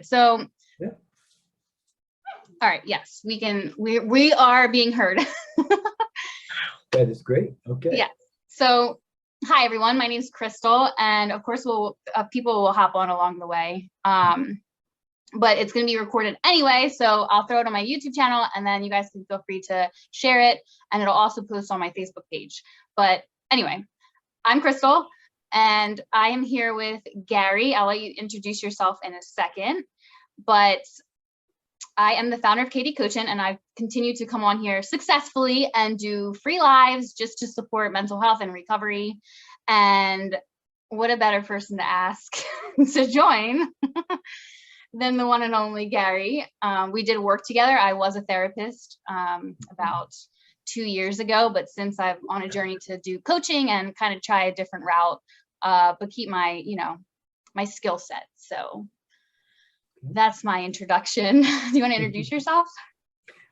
So, yeah. All right, yes, we are being heard. That is great. Okay. Yeah. So, hi everyone, my name is Kristal, and of course people will hop on along the way. But it's going to be recorded anyway, so I'll throw it on my YouTube channel, and then you guys can feel free to share it, and it'll also post on my Facebook page. But anyway, I'm Kristal, and I am here with Gary. I'll let you introduce yourself in a second, but I am the founder of KDCOACHING, and I've continued to come on here successfully and do free lives just to support mental health and recovery. And what a better person to ask to join than the one and only Gary. We did work together. I was a therapist about 2 years ago, but since I'm on a journey to do coaching and kind of try a different route, but keep my, my skill set. So that's my introduction. Do you want to introduce yourself?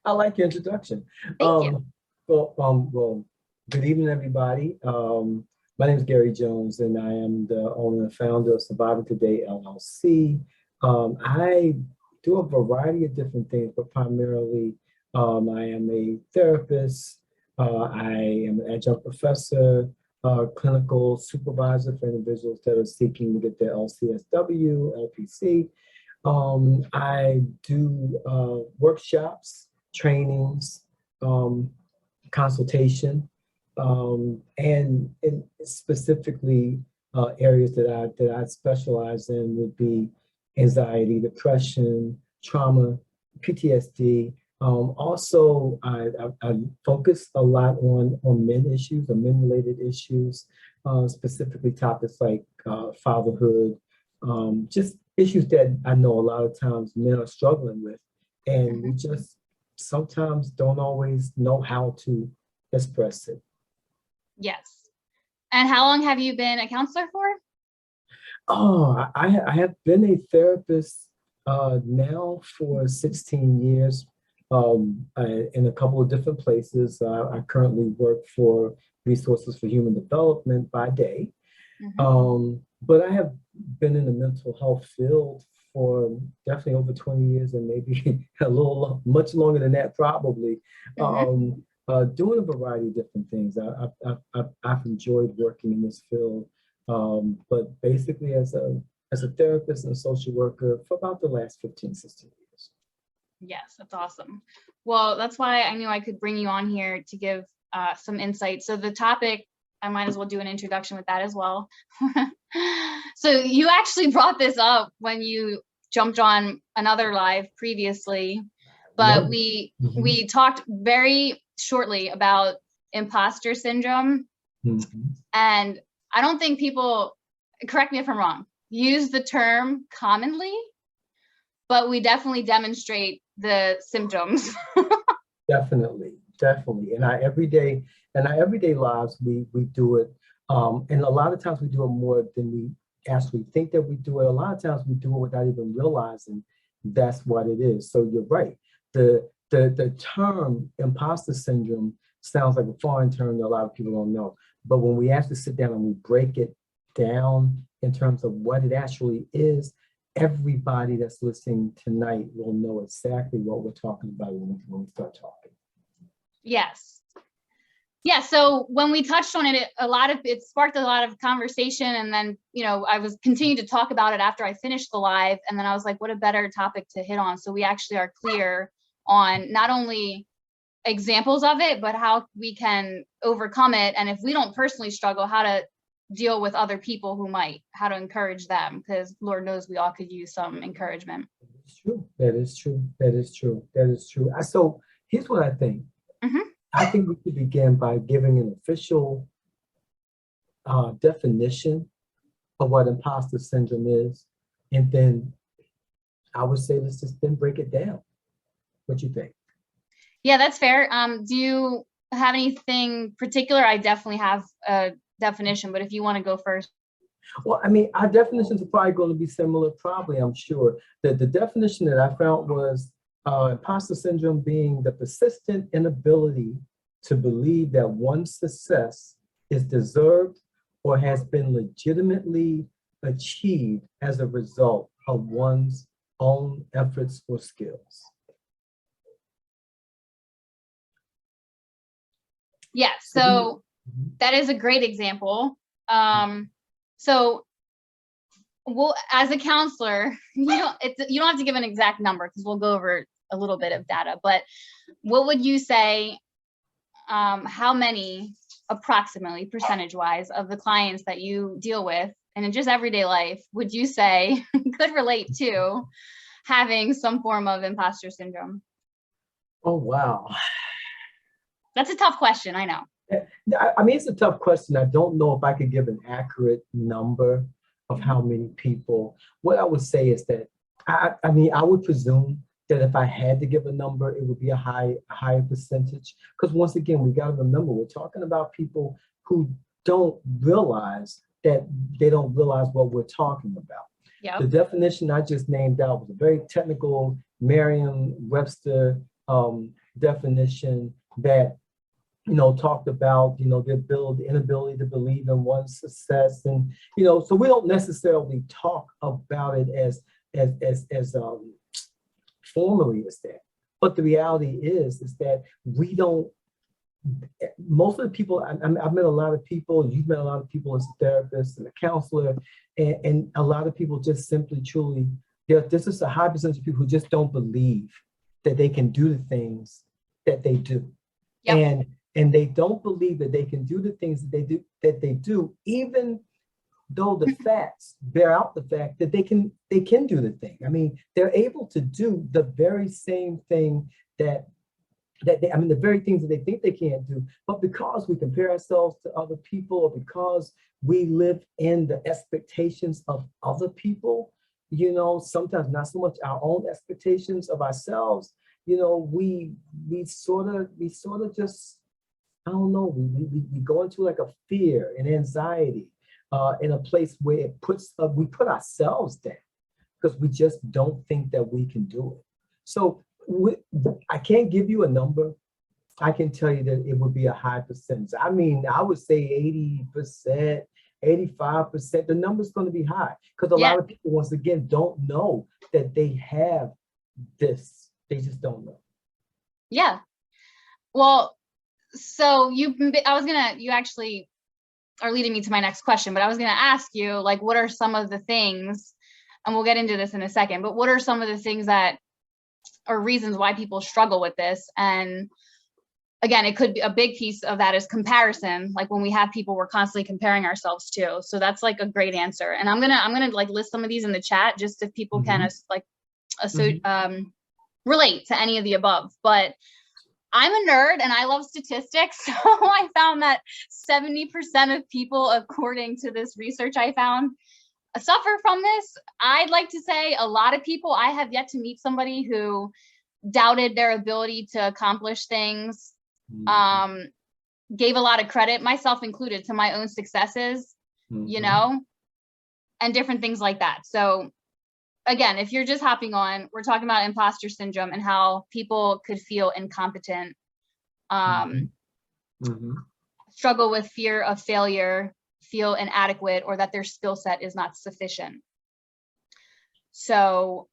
I like your introduction. Thank you. Well, good evening, everybody. My name is Gary Jones, and I am the owner and founder of Surviving Today, LLC. I do a variety of different things, but primarily I am a therapist. I am an adjunct professor, clinical supervisor for individuals that are seeking to get their LCSW, LPC. I do workshops, trainings, consultation, and specifically areas that I specialize in would be anxiety, depression, trauma, PTSD. Also, I focus a lot on men issues or men-related issues, specifically topics like fatherhood, just issues that I know a lot of times men are struggling with, and we just sometimes don't always know how to express it. Yes. And how long have you been a counselor for? Oh, I have been a therapist now for 16 years in a couple of different places. I currently work for Resources for Human Development by day. But I have been in the mental health field for definitely over 20 years, and maybe much longer than that, probably. Doing a variety of different things. I've enjoyed working in this field. But basically as a therapist and a social worker for about the last 15, 16 years. Yes, that's awesome. Well, that's why I knew I could bring you on here to give some insight. So the topic, I might as well do an introduction with that as well. So you actually brought this up when you jumped on another live previously, but we talked very shortly about imposter syndrome. And I don't think people, correct me if I'm wrong, use the term commonly, but we definitely demonstrate the symptoms. Definitely. In our everyday lives, we do it. And a lot of times we do it more than we actually think that we do it. A lot of times we do it without even realizing that's what it is. So you're right. The term imposter syndrome sounds like a foreign term that a lot of people don't know. But when we actually sit down and we break it down in terms of what it actually is, everybody that's listening tonight will know exactly what we're talking about when we start talking. Yes. Yeah. So when we touched on it, it sparked a lot of conversation. And then, I was continuing to talk about it after I finished the live. And then I was like, what a better topic to hit on. So we actually are clear on not only examples of it, but how we can overcome it. And if we don't personally struggle, how to deal with other people who might, how to encourage them, because Lord knows we all could use some encouragement. That is true. So here's what I think. I think we could begin by giving an official definition of what imposter syndrome is. And then I would say, let's just then break it down. What do you think? Yeah, that's fair. Do you have anything particular? I definitely have a definition, but if you want to go first. Well, I mean, our definitions are probably going to be similar, I'm sure. The definition that I found was imposter syndrome being the persistent inability to believe that one's success is deserved or has been legitimately achieved as a result of one's own efforts or skills. Yeah, so that is a great example. So well, as a counselor, you don't have to give an exact number because we'll go over a little bit of data, but what would you say, how many approximately percentage-wise of the clients that you deal with and in just everyday life would you say could relate to having some form of imposter syndrome? Oh, wow. That's a tough question, I know. I mean, it's a tough question. I don't know if I could give an accurate number of how many people. What I would say is that, I mean, I would presume that if I had to give a number, it would be a higher percentage. Because once again, we got to remember, we're talking about people who don't realize that they don't realize what we're talking about. Yep. The definition I just named out was a very technical Merriam-Webster definition that talked about, the inability to believe in one's success. And, so we don't necessarily talk about it as formally as that. But the reality is that we don't, most of the people, I've met a lot of people, you've met a lot of people as a therapist and a counselor, and a lot of people just simply, truly, this is a high percentage of people who just don't believe that they can do the things that they do. Yep. And they don't believe that they can do the things that they do, even though the facts bear out the fact that they can do the thing. I mean, they're able to do the very same thing the very things that they think they can't do, but because we compare ourselves to other people, or because we live in the expectations of other people, sometimes not so much our own expectations of ourselves, we sort of just, I don't know, we go into like a fear and anxiety in a place where we put ourselves down because we just don't think that we can do it. So I can't give you a number. I can tell you that it would be a high percentage. I mean, I would say 80%, 85%. The number's going to be high because a lot of people, once again, don't know that they have this. They just don't know. Yeah. Well, so you actually are leading me to my next question, but I was going to ask you, like, what are some of the things, and we'll get into this in a second, but what are some of the things that or reasons why people struggle with this? And again, it could be a big piece of that is comparison. Like when we have people, we're constantly comparing ourselves to. So that's like a great answer. And I'm gonna like list some of these in the chat just if people can relate to any of the above. But I'm a nerd and I love statistics. So I found that 70% of people, according to this research I found, suffer from this. I'd like to say a lot of people, I have yet to meet somebody who doubted their ability to accomplish things, gave a lot of credit, myself included, to my own successes, and different things like that. So again, if you're just hopping on, we're talking about imposter syndrome and how people could feel incompetent, struggle with fear of failure, feel inadequate, or that their skill set is not sufficient. So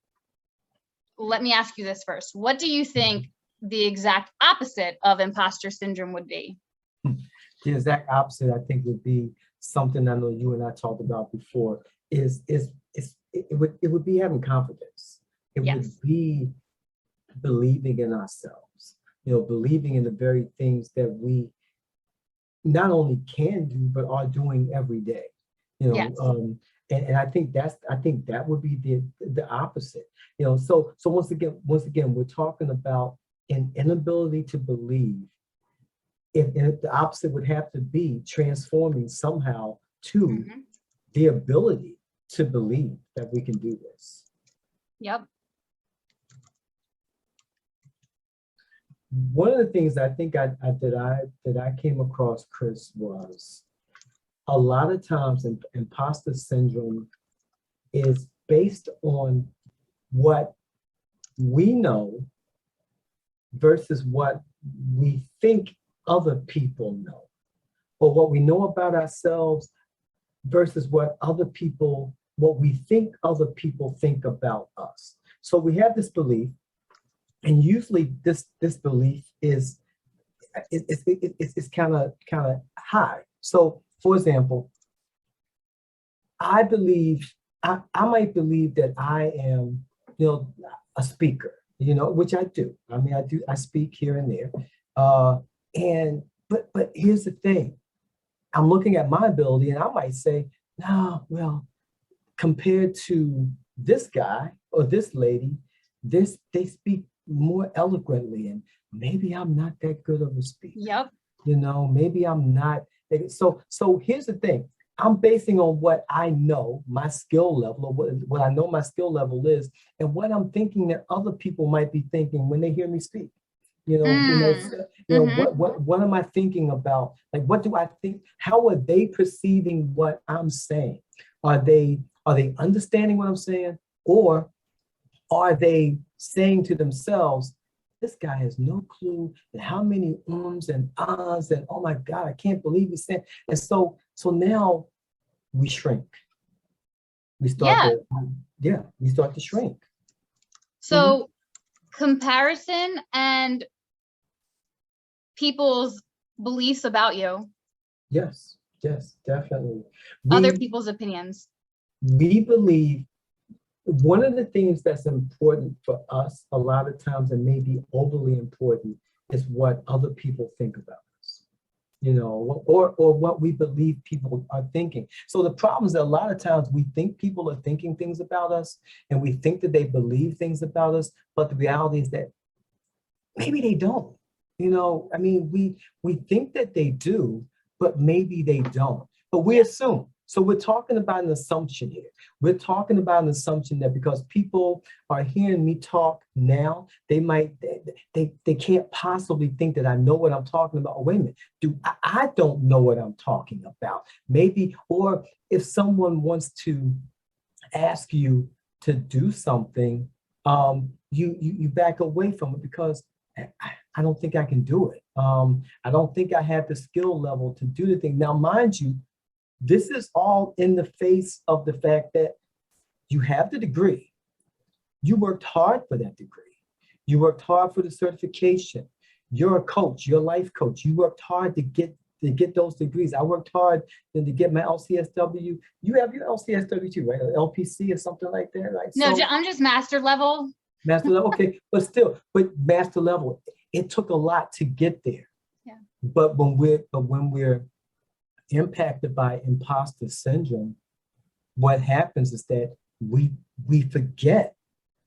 let me ask you this first. What do you think the exact opposite of imposter syndrome would be? The exact opposite, I think, would be something I know you and I talked about before, it would be having confidence. It would be believing in ourselves, believing in the very things that we not only can do, but are doing every day, and I think that would be the opposite, so once again, we're talking about an inability to believe. If the opposite would have to be transforming somehow to the ability to believe that we can do this. Yep. One of the things I think that I came across, Chris, was a lot of times imposter syndrome is based on what we know versus what we think other people know, or what we know about ourselves versus what we think other people think about us. So we have this belief, and usually this belief is it's kind of high. So for example, I believe I might believe that I am, a speaker, which I do. I mean, I speak here and there. And but here's the thing. I'm looking at my ability and I might say, no, well, compared to this guy or this lady, they speak more eloquently, and maybe I'm not that good of a speaker. Yep. Maybe I'm not. So here's the thing. I'm basing on what I know, my skill level, or what I know my skill level is, and what I'm thinking that other people might be thinking when they hear me speak. What am I thinking about? Like, what do I think? How are they perceiving what I'm saying? Are they understanding what I'm saying, or are they saying to themselves, this guy has no clue and how many ums and ahs and oh my God, I can't believe he's saying. And so now we shrink. We start to shrink. So comparison and people's beliefs about you. Yes, definitely. Other people's opinions. We believe one of the things that's important for us a lot of times, and maybe overly important, is what other people think about us, or what we believe people are thinking. So the problem is that a lot of times we think people are thinking things about us, and we think that they believe things about us, but the reality is that maybe they don't. I mean, we think that they do, but maybe they don't. But we assume. So we're talking about an assumption here. We're talking about an assumption that because people are hearing me talk now, they can't possibly think that I know what I'm talking about. Oh, wait a minute, I don't know what I'm talking about. Maybe, or if someone wants to ask you to do something, you back away from it because I don't think I can do it. I don't think I have the skill level to do the thing. Now, mind you, this is all in the face of the fact that you have the degree. You worked hard for that degree. You worked hard for the certification. You're a coach, you're a life coach. You worked hard to get those degrees. I worked hard to get my LCSW. You have your LCSW too, right? An LPC or something like that, right? No, I'm just master level. Master level, okay. But master level, it took a lot to get there. Yeah. But when we're impacted by imposter syndrome, what happens is that we forget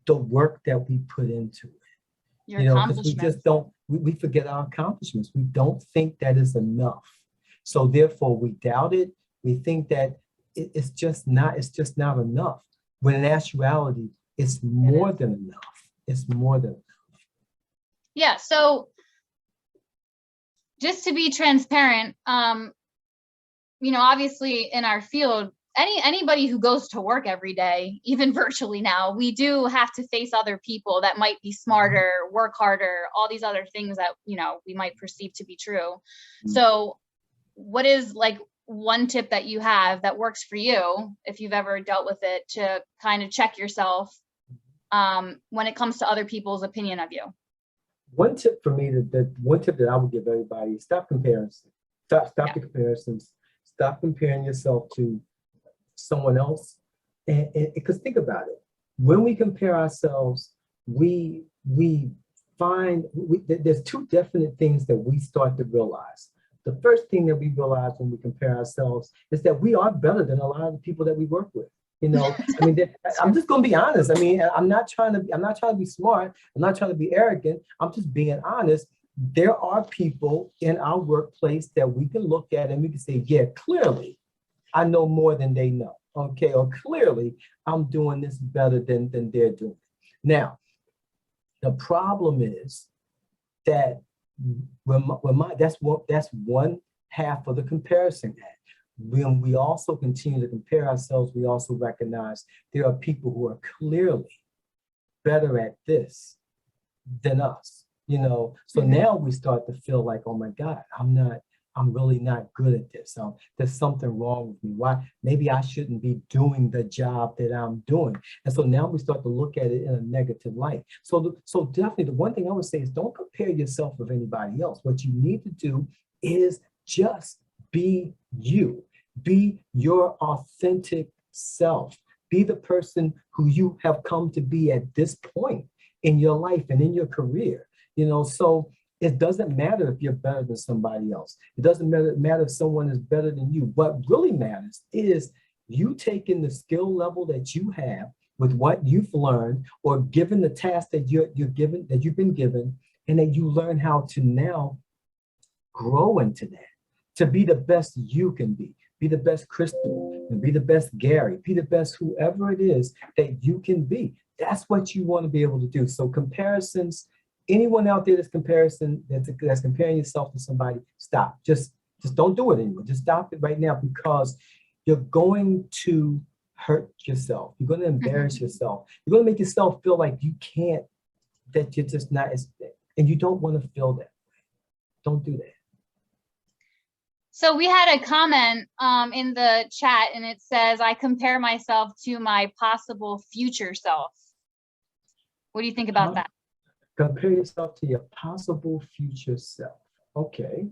the work that we put into it. Because we just don't, we forget our accomplishments. We don't think that is enough. So therefore we doubt it. We think that it's just not enough. When in actuality, it's more than enough. It's more than enough. Yeah, so just to be transparent, obviously in our field, anybody who goes to work every day, even virtually now, we do have to face other people that might be smarter, work harder, all these other things that, we might perceive to be true. Mm-hmm. So what is like one tip that you have that works for you, if you've ever dealt with it, to kind of check yourself when it comes to other people's opinion of you? One tip for me, one tip that I would give everybody is stop comparing. Stop the comparisons. Stop comparing yourself to someone else. And because think about it, when we compare ourselves, we find there's two definite things that we start to realize. The first thing that we realize when we compare ourselves is that we are better than a lot of the people that we work with. I mean, I'm just going to be honest. I mean, I'm not trying to be smart. I'm not trying to be arrogant. I'm just being honest. There are people in our workplace that we can look at and we can say, yeah, clearly I know more than they know. Okay. Or clearly I'm doing this better than they're doing. Now, the problem is that that's one half of the comparison act. When we also continue to compare ourselves, we also recognize there are people who are clearly better at this than us, So now we start to feel like, oh my God, I'm not I'm really not good at this. There's something wrong with me. Why? Maybe I shouldn't be doing the job that I'm doing. And so now we start to look at it in a negative light. So definitely the one thing I would say is don't compare yourself with anybody else. What you need to do is just be you. Be your authentic self. Be the person who you have come to be at this point in your life and in your career. So it doesn't matter if you're better than somebody else. It doesn't matter if someone is better than you. What really matters is you taking the skill level that you have with what you've learned or given the task that you've been given, and that you learn how to now grow into that, to be the best you can be. Be the best Kristal, and be the best Gary, be the best whoever it is that you can be. That's what you want to be able to do. So comparisons, anyone out there that's comparing yourself to somebody, stop. Just don't do it anymore. Just stop it right now, because you're going to hurt yourself. You're going to embarrass yourself. You're going to make yourself feel like you can't, that you're just not as, and you don't want to feel that way. Don't do that. So we had a comment in the chat, and it says, I compare myself to my possible future self. What do you think about that? Compare yourself to your possible future self. Okay.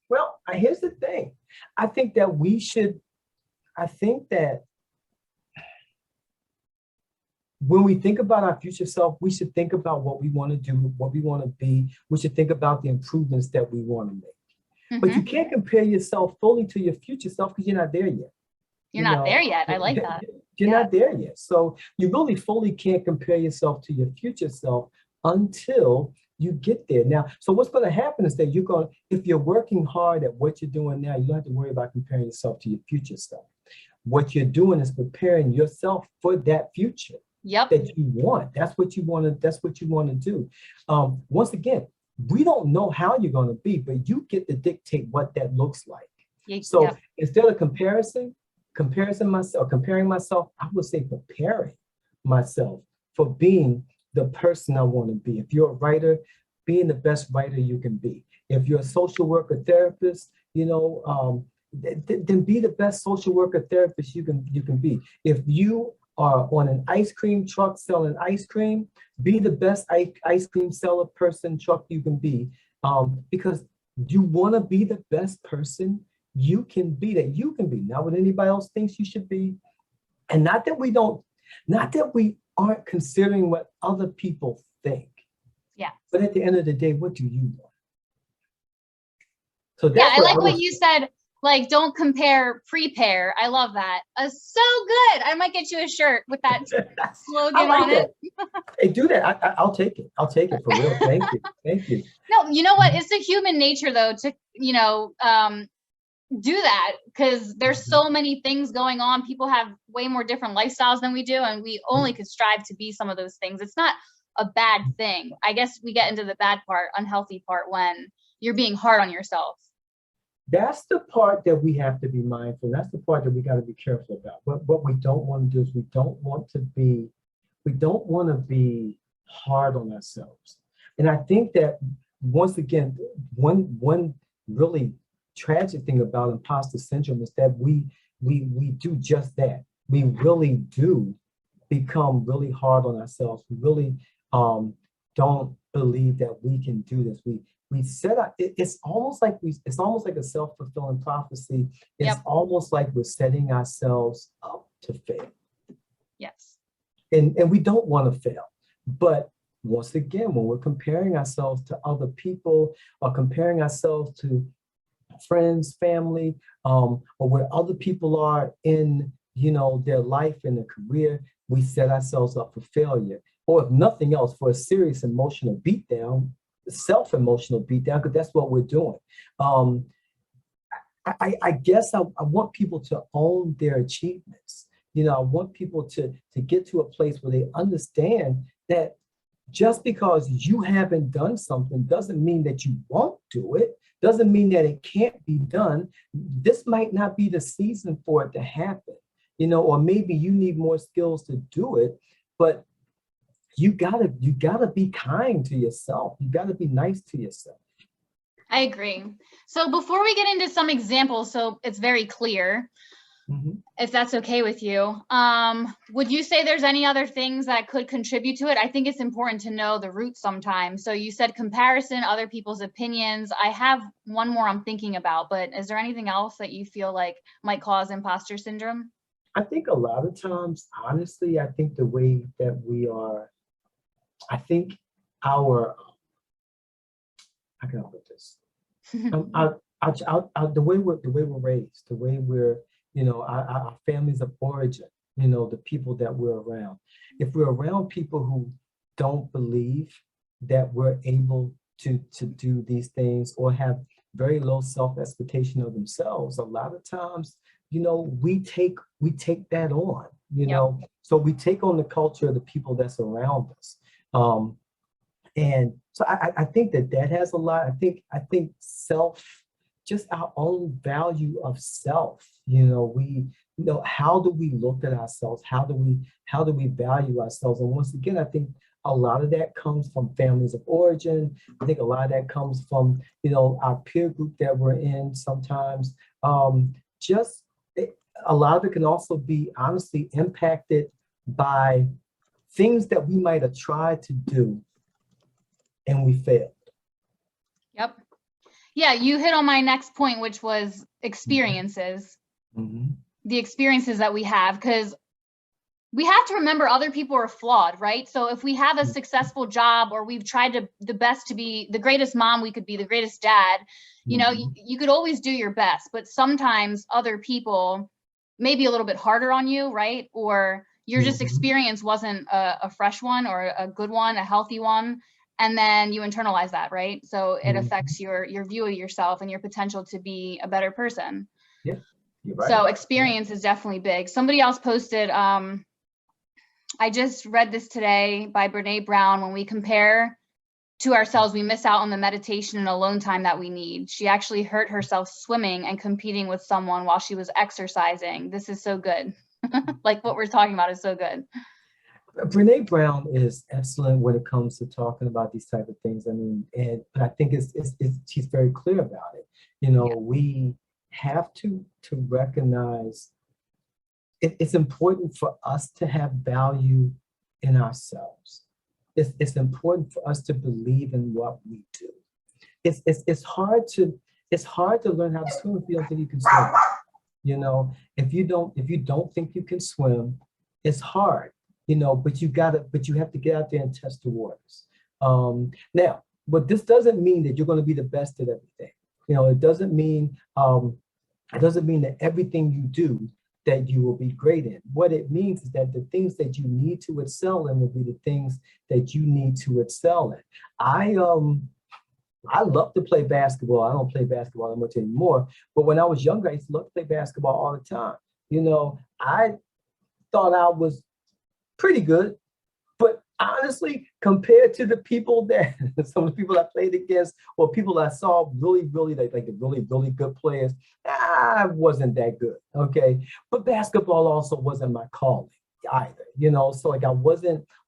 Well, here's the thing. I think that when we think about our future self, we should think about what we want to do, what we want to be. We should think about the improvements that we want to make. But you can't compare yourself fully to your future self because you're not there yet. You're not there yet. I like that. You're not there yet. So you really fully can't compare yourself to your future self until you get there. Now, so what's going to happen is that if you're working hard at what you're doing now, you don't have to worry about comparing yourself to your future self. What you're doing is preparing yourself for that future that you want. That's what you want to do. Once again, we don't know how you're going to be, but you get to dictate what that looks like. So instead of comparing myself, I would say preparing myself for being the person I want to be. If you're a writer, being the best writer you can be. If you're a social worker therapist, then be the best social worker therapist you can be. If you are on an ice cream truck selling ice cream, be the best ice cream seller truck you can be, because you want to be the best person you can be, not what anybody else thinks you should be. And not that we aren't considering what other people think. Yeah. But at the end of the day, what do you want? So that's I like what you said. Like, don't compare, prepare. I love that. So good. I might get you a shirt with that slogan on it. Hey, do that. I'll take it. I'll take it for real. Thank you. Thank you. No, you know what? It's a human nature, though, to, do that, because there's so many things going on. People have way more different lifestyles than we do, and we only could strive to be some of those things. It's not a bad thing. I guess we get into the bad part, unhealthy part, when you're being hard on yourself. That's the part that we have to be mindful. That's the part that we got to be careful about. What we don't want to do is we don't want to be hard on ourselves. And I think that once again, one really tragic thing about imposter syndrome is that we do just that. We really do become really hard on ourselves. We really don't believe that we can do this. We set up, it's almost like a self-fulfilling prophecy. It's almost like we're setting ourselves up to fail. Yes. And we don't want to fail. But once again, when we're comparing ourselves to other people or comparing ourselves to friends, family, or where other people are in, their life and their career, we set ourselves up for failure. Or if nothing else, for a serious emotional beatdown, self-emotional beatdown, because that's what we're doing. I guess I want people to own their achievements. I want people to get to a place where they understand that just because you haven't done something doesn't mean that you won't do it, doesn't mean that it can't be done. This might not be the season for it to happen, or maybe you need more skills to do it, but you gotta be kind to yourself. You gotta be nice to yourself. I agree. So before we get into some examples, so it's very clear, if that's okay with you, would you say there's any other things that could contribute to it? I think it's important to know the root sometimes. So you said comparison, other people's opinions. I have one more I'm thinking about, but is there anything else that you feel like might cause imposter syndrome? I think a lot of times, honestly, I think the way that we are, I think our, how can I put this? The way we're raised, the way we're, our families of origin, the people that we're around. If we're around people who don't believe that we're able to do these things or have very low self-expectation of themselves, a lot of times, we take that on, so we take on the culture of the people that's around us. And so I think that has a lot. I think just our own value of self, how do we look at ourselves? How do we value ourselves? And once again, I think a lot of that comes from families of origin. I think a lot of that comes from, our peer group that we're in sometimes. A lot of it can also be honestly impacted by things that we might have tried to do and we failed. Yep. Yeah, you hit on my next point, which was experiences. The experiences that we have, because we have to remember other people are flawed, right? So if we have a successful job or we've tried the best to be the greatest mom we could be, the greatest dad, you could always do your best, but sometimes other people may be a little bit harder on you, right? Or your just experience wasn't a fresh one or a good one, a healthy one. And then you internalize that, right? So it affects your view of yourself and your potential to be a better person. Yeah, you're right. So experience is definitely big. Somebody else posted, I just read this today by Brene Brown. When we compare to ourselves, we miss out on the meditation and alone time that we need. She actually hurt herself swimming and competing with someone while she was exercising. This is so good. Like what we're talking about is so good. Brene Brown is excellent when it comes to talking about these type of things. I mean, but I think she's very clear about it. We have to recognize it's important for us to have value in ourselves. It's important for us to believe in what we do. It's hard to learn how to swim if you don't think you can swim. If you don't think you can swim, it's hard. But you have to get out there and test the waters. Now, but this doesn't mean that you're going to be the best at everything. It doesn't mean that everything you do that you will be great in. What it means is that the things that you need to excel in will be the things that you need to excel in. I love to play basketball. I don't play basketball that much anymore, but when I was younger, I used to love to play basketball all the time. I thought I was pretty good, but honestly, compared to the people that some of the people I played against or people I saw really like the really good players, I wasn't that good. Okay, but basketball also wasn't my calling either. So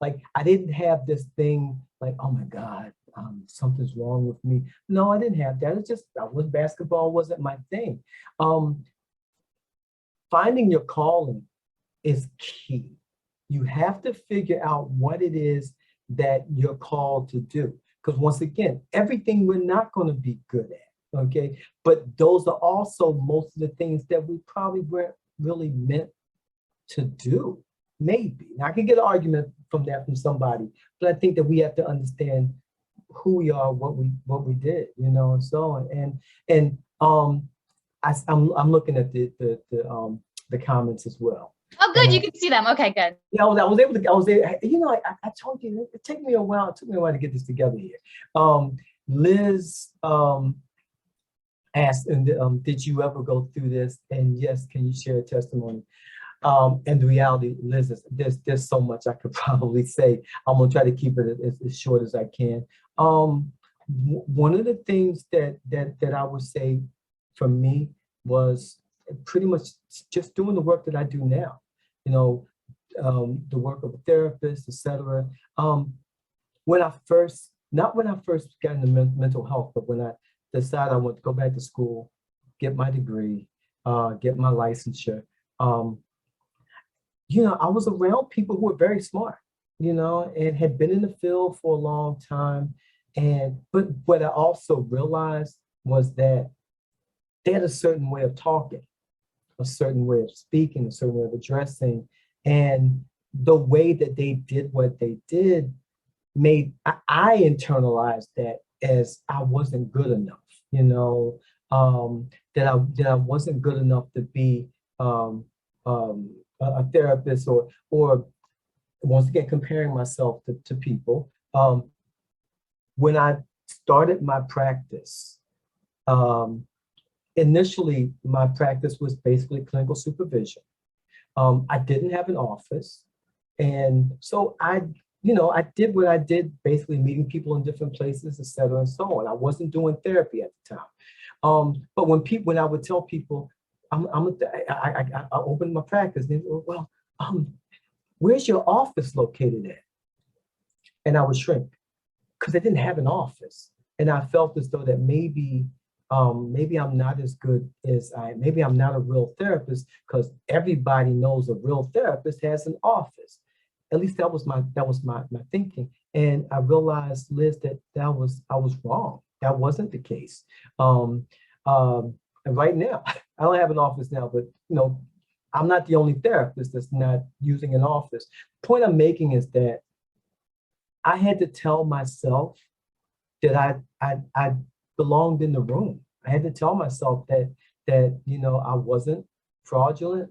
like I didn't have this thing like, oh my God, something's wrong with me. No, I didn't have that. It's just basketball wasn't my thing. Finding your calling is key. You have to figure out what it is that you're called to do. Because once again, everything we're not going to be good at, okay? But those are also most of the things that we probably weren't really meant to do, maybe. Now, I can get an argument from somebody, but I think that we have to understand who we are, what we did, and so on. And I'm looking at the comments as well. Oh, good. You can see them. Okay, good. Yeah, I was able to, I told you, it took me a while to get this together here. Liz asked, did you ever go through this? And yes, can you share a testimony? And the reality, Liz, there's so much I could probably say. I'm gonna try to keep it as short as I can. One of the things that I would say for me was pretty much just doing the work that I do now, the work of a therapist, etc. Not when I first got into mental health, but when I decided I wanted to go back to school, get my degree, get my licensure. I was around people who were very smart, and had been in the field for a long time. But what I also realized was that they had a certain way of talking, a certain way of speaking, a certain way of addressing. And the way that they did what they did I internalized that as I wasn't good enough, that I wasn't good enough to be a therapist, or once again comparing myself to people. When I started my practice, initially my practice was basically clinical supervision. I didn't have an office, and so I did what I did, basically meeting people in different places, et cetera, and so on. I wasn't doing therapy at the time. But when I would tell people, I opened my practice, they were, well, where's your office located at? And I would shrink because I didn't have an office. And I felt as though that maybe I'm not as good as maybe I'm not a real therapist, because everybody knows a real therapist has an office. At least that was my thinking. And I realized, Liz, that I was wrong. That wasn't the case. And right now, I don't have an office now, but I'm not the only therapist that's not using an office. The point I'm making is that I had to tell myself that I belonged in the room. I had to tell myself that I wasn't fraudulent.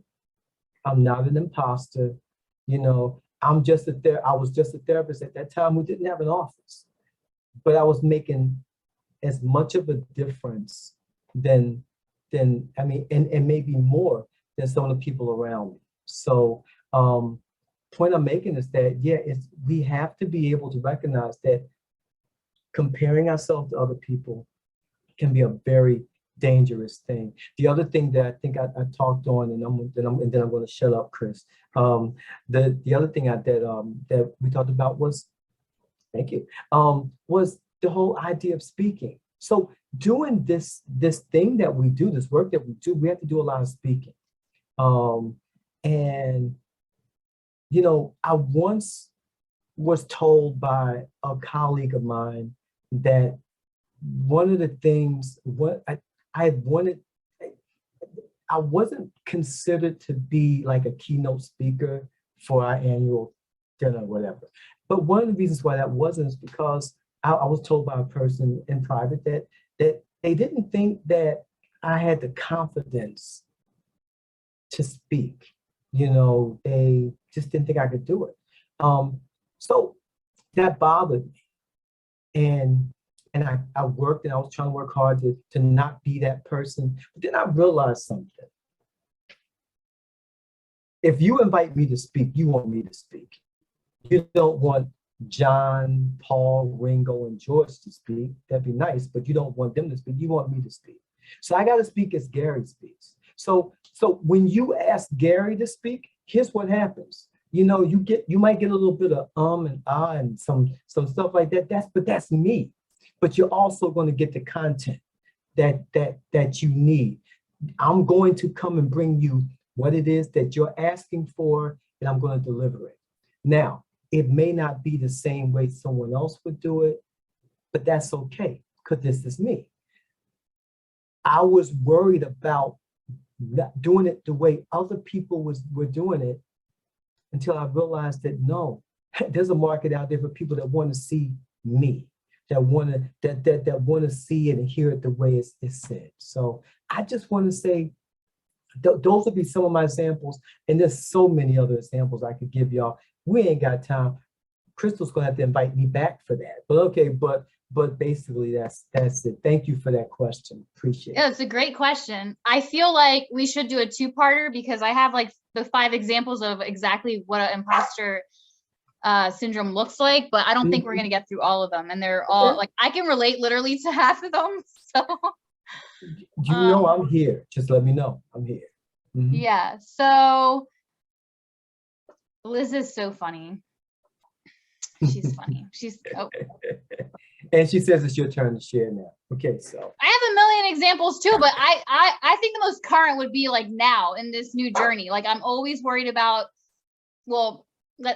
I'm not an imposter. I was just a therapist at that time who didn't have an office, but I was making as much of a difference than and maybe more than some of the people around me. So point I'm making is that, we have to be able to recognize that comparing ourselves to other people can be a very dangerous thing. The other thing that I think I talked on, and then I'm going to shut up, Chris. The other thing that we talked about was, thank you, was the whole idea of speaking. So doing this thing that we do, this work that we do, we have to do a lot of speaking. And I once was told by a colleague of mine that one of the things I wasn't considered to be like a keynote speaker for our annual dinner or whatever. But one of the reasons why that wasn't is because I was told by a person in private that they didn't think that I had the confidence to speak. They just didn't think I could do it. So that bothered me. And I worked, and I was trying to work hard to not be that person. But then I realized something. If you invite me to speak, you want me to speak. You don't want John, Paul, Ringo, and George to speak. That'd be nice, but you don't want them to speak. You want me to speak. So I got to speak as Gary speaks. So when you ask Gary to speak, here's what happens. You might get a little bit of and ah and some stuff like that. That's me. But you're also going to get the content that you need. I'm going to come and bring you what it is that you're asking for, and I'm going to deliver it. Now, it may not be the same way someone else would do it, but that's okay, because this is me. I was worried about not doing it the way other people were doing it, until I realized that no, there's a market out there for people that want to see me, that want to see it and hear it the way it's said. So I just want to say, those would be some of my examples, and there's so many other examples I could give y'all. We ain't got time. Kristal's gonna have to invite me back for that. But okay, but basically that's it. Thank you for that question. Appreciate it. Yeah, it's a great question. I feel like we should do a two-parter, because I have like the 5 examples of exactly what an imposter syndrome looks like, but I don't think we're gonna get through all of them. And they're all like, I can relate literally to half of them. So I'm here. Just let me know. I'm here. Mm-hmm. Yeah. So Liz is so funny. She's funny. And she says it's your turn to share now. Okay, so I have a million examples too, but I think the most current would be like now in this new journey. Like I'm always worried about, well,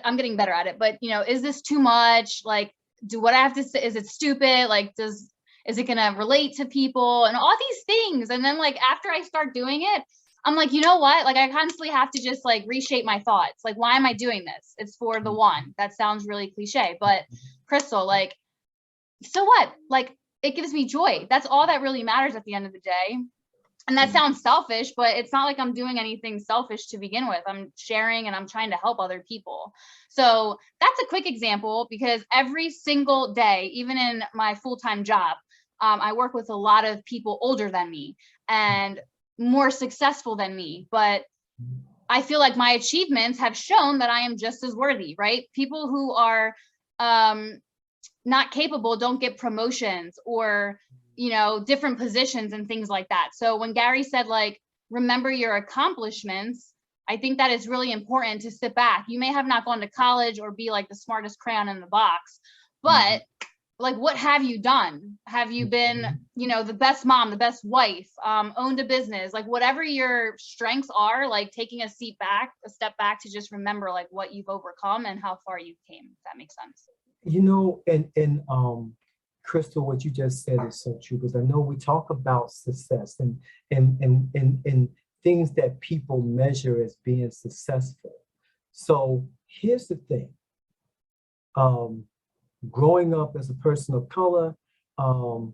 I'm getting better at it, but you know, is this too much? Like, do what I have to say, is it stupid? Like, is it gonna relate to people and all these things? And then like after I start doing it, I'm like, you know what? Like I constantly have to just like reshape my thoughts. Like, why am I doing this? It's for the one. That sounds really cliche, but Kristal, like, so what? Like, it gives me joy. That's all that really matters at the end of the day. And that sounds selfish, but it's not like I'm doing anything selfish to begin with. I'm sharing and I'm trying to help other people. So that's a quick example, because every single day, even in my full-time job, I work with a lot of people older than me and more successful than me. But I feel like my achievements have shown that I am just as worthy, right? People who are not capable don't get promotions or, you know, different positions and things like that. So when Gary said, like, remember your accomplishments, I think that is really important to sit back. You may have not gone to college or be like the smartest crayon in the box, but like, what have you done? Have you been, you know, the best mom, the best wife, owned a business, like whatever your strengths are, like taking a step back to just remember like what you've overcome and how far you came, if that makes sense. you know, and Kristal, what you just said is so true, because I know we talk about success and things that people measure as being successful. So here's the thing. Growing up as a person of color, and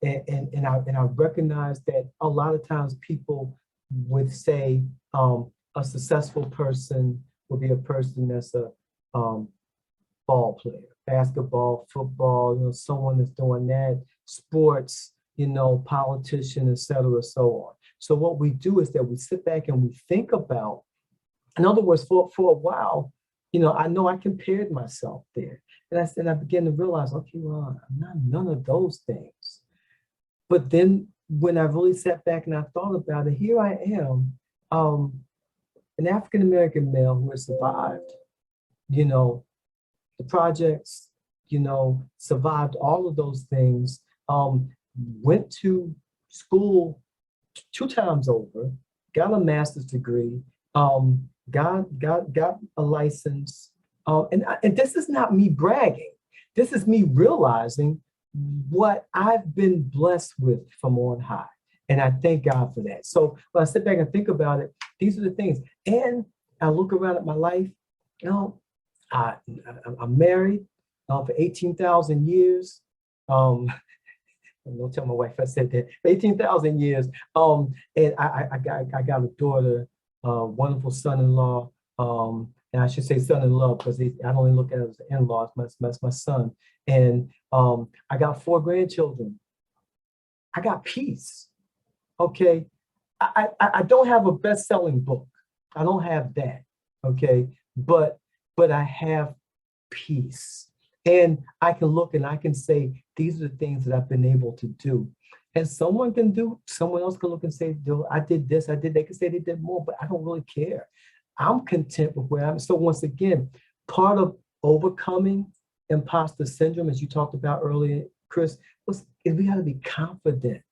I recognize that a lot of times people would say a successful person would be a person that's a ball player, basketball, football, you know, someone that's doing that, sports, you know, politician, et cetera, so on. So what we do is that we sit back and we think about, in other words, for a while, you know I compared myself there. And I began to realize, okay, well, I'm not none of those things. But then when I really sat back and I thought about it, here I am, an African-American male who has survived, you know, the projects, you know, survived all of those things, went to school 2 times over, got a master's degree, got a license. And this is not me bragging. This is me realizing what I've been blessed with from on high. And I thank God for that. So when I sit back and think about it, these are the things. And I look around at my life, you know, I'm married for 18,000 years. Don't tell my wife I said that. 18,000 years. And I got a daughter, wonderful son-in-law. And I should say son-in-law because I don't only look at it as an in-law, it's my son. And I got 4 grandchildren. I got peace. Okay. I don't have a best-selling book. I don't have that. Okay. But I have peace. And I can look and I can say, these are the things that I've been able to do. And someone else can look and say, I did this, I did that. They can say they did more, but I don't really care. I'm content with where I'm. So once again, part of overcoming imposter syndrome, as you talked about earlier, Chris, is we got to be confident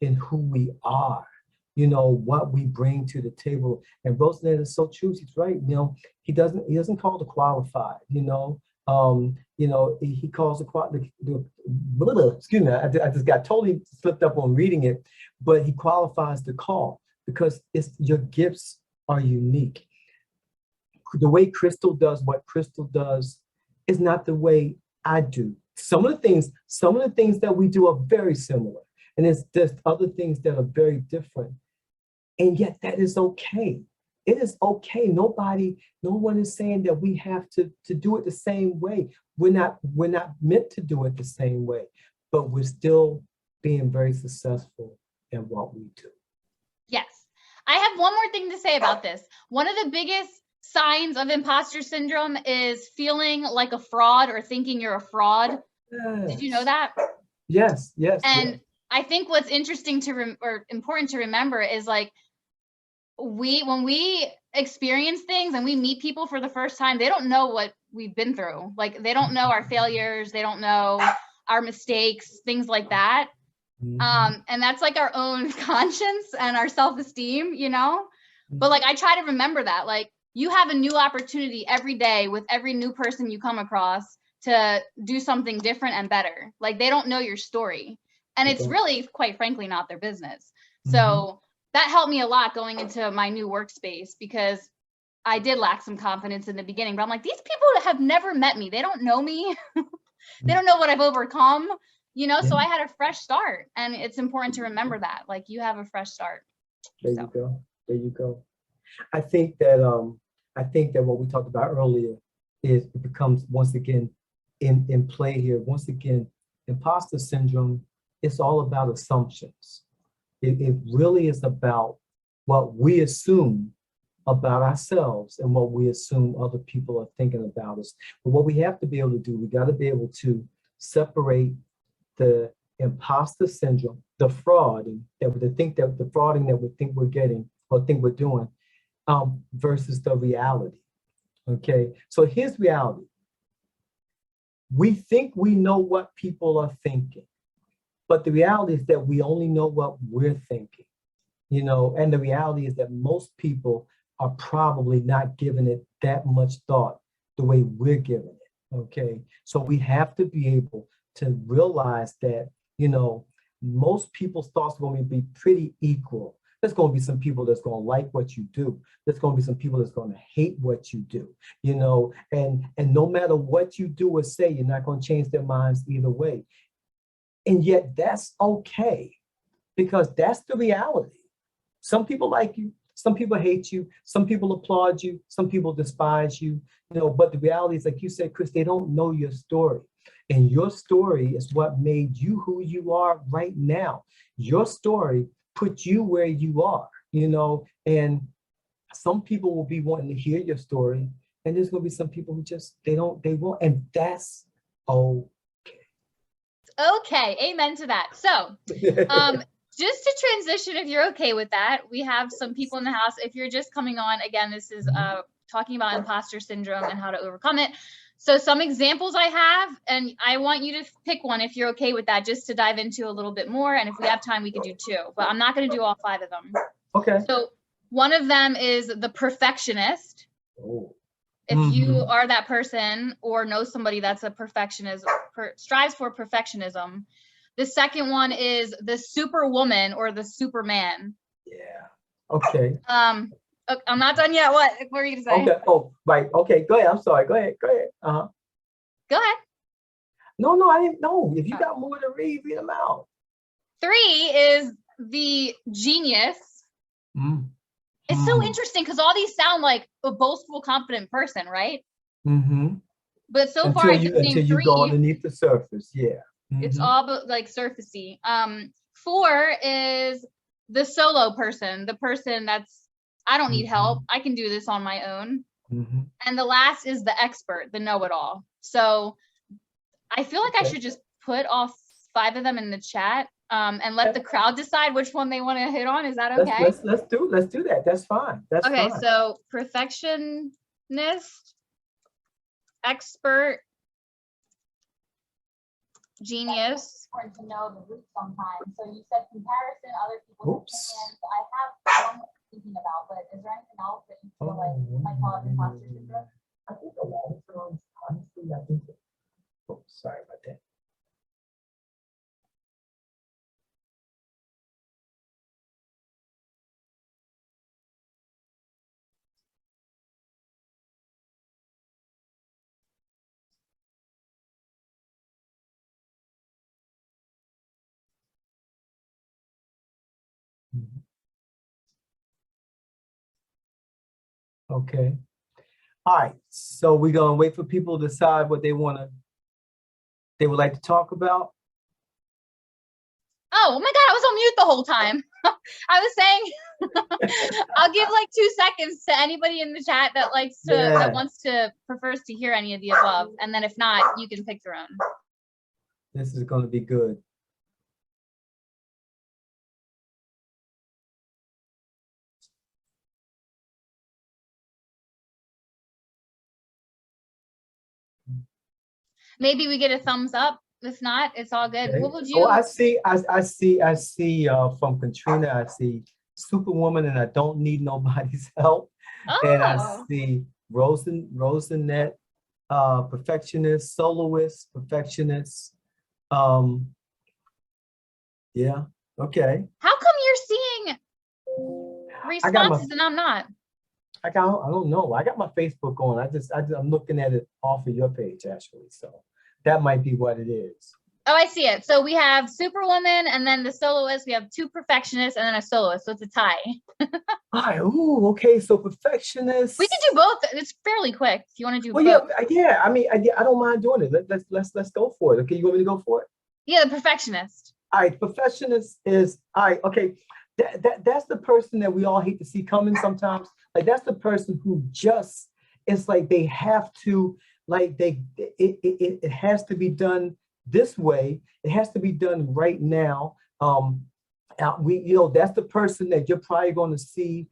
in who we are, you know, what we bring to the table. And Roseanne is so true. She's right. You know, he doesn't call the qualified, you know. He calls the excuse me, I just got totally slipped up on reading it, but he qualifies the call because your gifts are unique. The way Kristal does what Kristal does is not the way I do. Some of the things that we do are very similar, and there's just other things that are very different. And yet that is okay. It is okay. No one is saying that we have to do it the same way. We're not meant to do it the same way, but we're still being very successful in what we do. Yes. I have one more thing to say about this. One of the biggest signs of imposter syndrome is feeling like a fraud or thinking you're a fraud. Yes. Did you know that? Yes. And yes. I think what's interesting or important to remember is like, when we experience things and we meet people for the first time, they don't know what we've been through. Like, they don't know our failures. They don't know our mistakes, things like that. And that's like our own conscience and our self-esteem, you know? But like, I try to remember that, like, you have a new opportunity every day with every new person you come across to do something different and better. Like, they don't know your story. And it's really, quite frankly, not their business. So that helped me a lot going into my new workspace, because I did lack some confidence in the beginning, but I'm like, these people have never met me. They don't know me. They don't know what I've overcome, you know? So I had a fresh start, and it's important to remember that, like, you have a fresh start. There you go. There you go. I think that what we talked about earlier is, it becomes once again in play here. Once again, imposter syndrome, it's all about assumptions. It really is about what we assume about ourselves and what we assume other people are thinking about us. But what we have to be able to do, we got to be able to separate the imposter syndrome, the frauding that we think we're getting or think we're doing, versus the reality. Okay, so here's reality. We think we know what people are thinking, but the reality is that we only know what we're thinking, you know, and the reality is that most people are probably not giving it that much thought the way we're giving it. Okay, so we have to be able to realize that, you know, most people's thoughts are going to be pretty equal. There's going to be some people that's going to like what you do. There's going to be some people that's going to hate what you do, you know, and no matter what you do or say, you're not going to change their minds either way. And yet that's okay, because that's the reality. Some people like you, some people hate you, some people applaud you, some people despise you, you know, but the reality is, like you said, Chris, they don't know your story. And your story is what made you who you are right now. Your story put you where you are, you know, and some people will be wanting to hear your story, and there's going to be some people who just, they won't, and that's okay. Okay, amen to that. So, just to transition, if you're okay with that, we have some people in the house. If you're just coming on, again, this is talking about imposter syndrome and how to overcome it. So some examples I have, and I want you to pick one if you're okay with that, just to dive into a little bit more. And if we have time, we could do 2, but I'm not going to do all 5 of them. Okay. So one of them is the perfectionist. Oh. If you are that person or know somebody that's a perfectionist, strives for perfectionism. The second one is the superwoman or the superman. Yeah. Okay. I'm not done yet. What were you gonna say? Okay. Oh, right. Okay. Go ahead. I'm sorry. Go ahead. Go ahead. Go ahead. No, I didn't know. If you got more to read them out. 3 is the genius. It's so interesting because all these sound like a boastful, confident person, right? But so far, until you go underneath the surface, yeah. It's all but like surfacey. 4 is the solo person, the person that's, I don't need help. I can do this on my own. And the last is the expert, the know-it-all. So I feel like I should just put all 5 of them in the chat, and let the crowd decide which one they want to hit on. Is that okay? Let's do that. That's fine. That's okay. Fine. So perfectionist, expert, genius. Important to know the root sometimes. So you said comparison, other people's opinions. I have one thinking about, but is there anything else that you feel like might cause imposter syndrome? I think a long term, honestly, I think. Oh, sorry about that. Okay. All right. So we're gonna wait for people to decide what they would like to talk about. Oh my God, I was on mute the whole time. I was saying, I'll give like 2 seconds to anybody in the chat that likes to, that prefers to hear any of the above. And then if not, you can pick your own. This is going to be good. Maybe we get a thumbs up If not, it's all good. Okay. What would Oh, you? I see from Katrina, I see Superwoman and I don't need nobody's help. And I Oh, see Rosinette, perfectionist, soloist, perfectionist. Um, yeah, okay. how come you're seeing I got my responses and I'm not? I don't know. I got my Facebook on. I'm looking at it off of your page actually. So that might be what it is. Oh, I see it. So we have Superwoman and then the soloist. We have 2 perfectionists and then a soloist. So it's a tie. Hi, ooh, okay. So perfectionist. We can do both. It's fairly quick if you want to do Well, both. yeah. I mean, I don't mind doing it. Let's go for it. Okay, you want me to go for it? Yeah, the perfectionist. All right, perfectionist is all right. Okay, that's the person that we all hate to see coming sometimes. Like that's the person who just it's like they have to like it has to be done this way. It has to be done right now. That's the person that you're probably going to see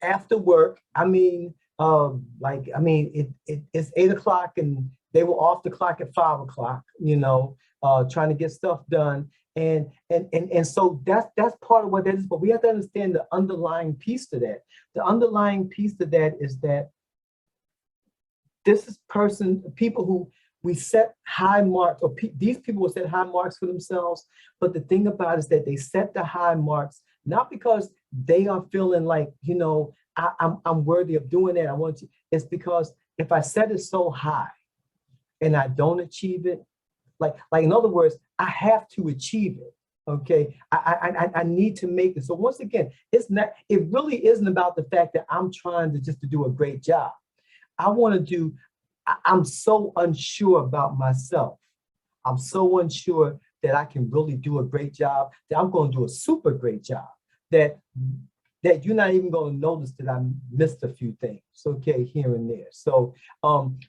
after work. I mean, it's 8 o'clock and they were off the clock at 5 o'clock, trying to get stuff done. And so that's part of what that is. But we have to understand the underlying piece to that. The underlying piece to that is that this is people who we set high marks, or these people will set high marks for themselves. But the thing about it is that they set the high marks not because they are feeling like, I'm worthy of doing that. I want to. It's because if I set it so high and I don't achieve it, like in other words, I have to achieve it. Okay, I need to make it. So once again, it really isn't about the fact that I'm trying to do a great job. I'm so unsure about myself. I'm so unsure that I can really do a great job, that I'm going to do a super great job, that you're not even going to notice that I missed a few things, okay, here and there. So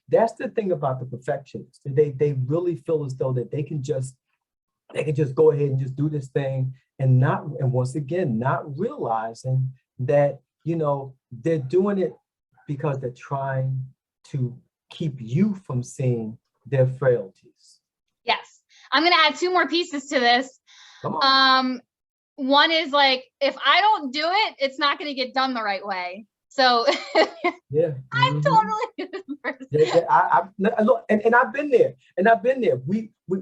that's the thing about the perfectionists. They really feel as though that they can just go ahead and just do this thing and once again, not realizing that, they're doing it because they're trying to keep you from seeing their frailties. Yes. I'm going to add 2 more pieces to this. Come on. One is like, if I don't do it, it's not going to get done the right way. So yeah, I'm totally this person. I look, and I've been there, I've been there.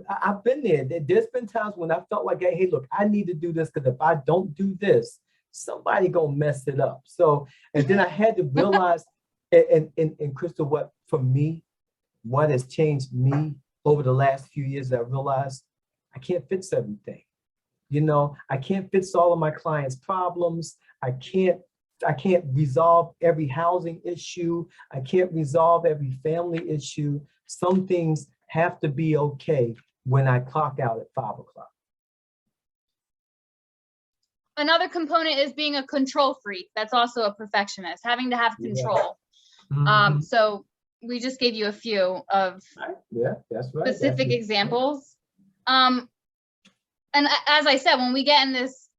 I've been there. There's been times when I felt like, hey, look, I need to do this because if I don't do this, somebody gonna mess it up. So, and then I had to realize, and Kristal, what has changed me over the last few years, I realized I can't fix everything. I can't fix all of my clients' problems. I can't resolve every housing issue. I can't resolve every family issue. Some things have to be okay when I clock out at 5 o'clock. Another component is being a control freak. That's also a perfectionist, having to have control. Mm-hmm. So we just gave you a few of that's right. specific examples. And as I said, when we get in this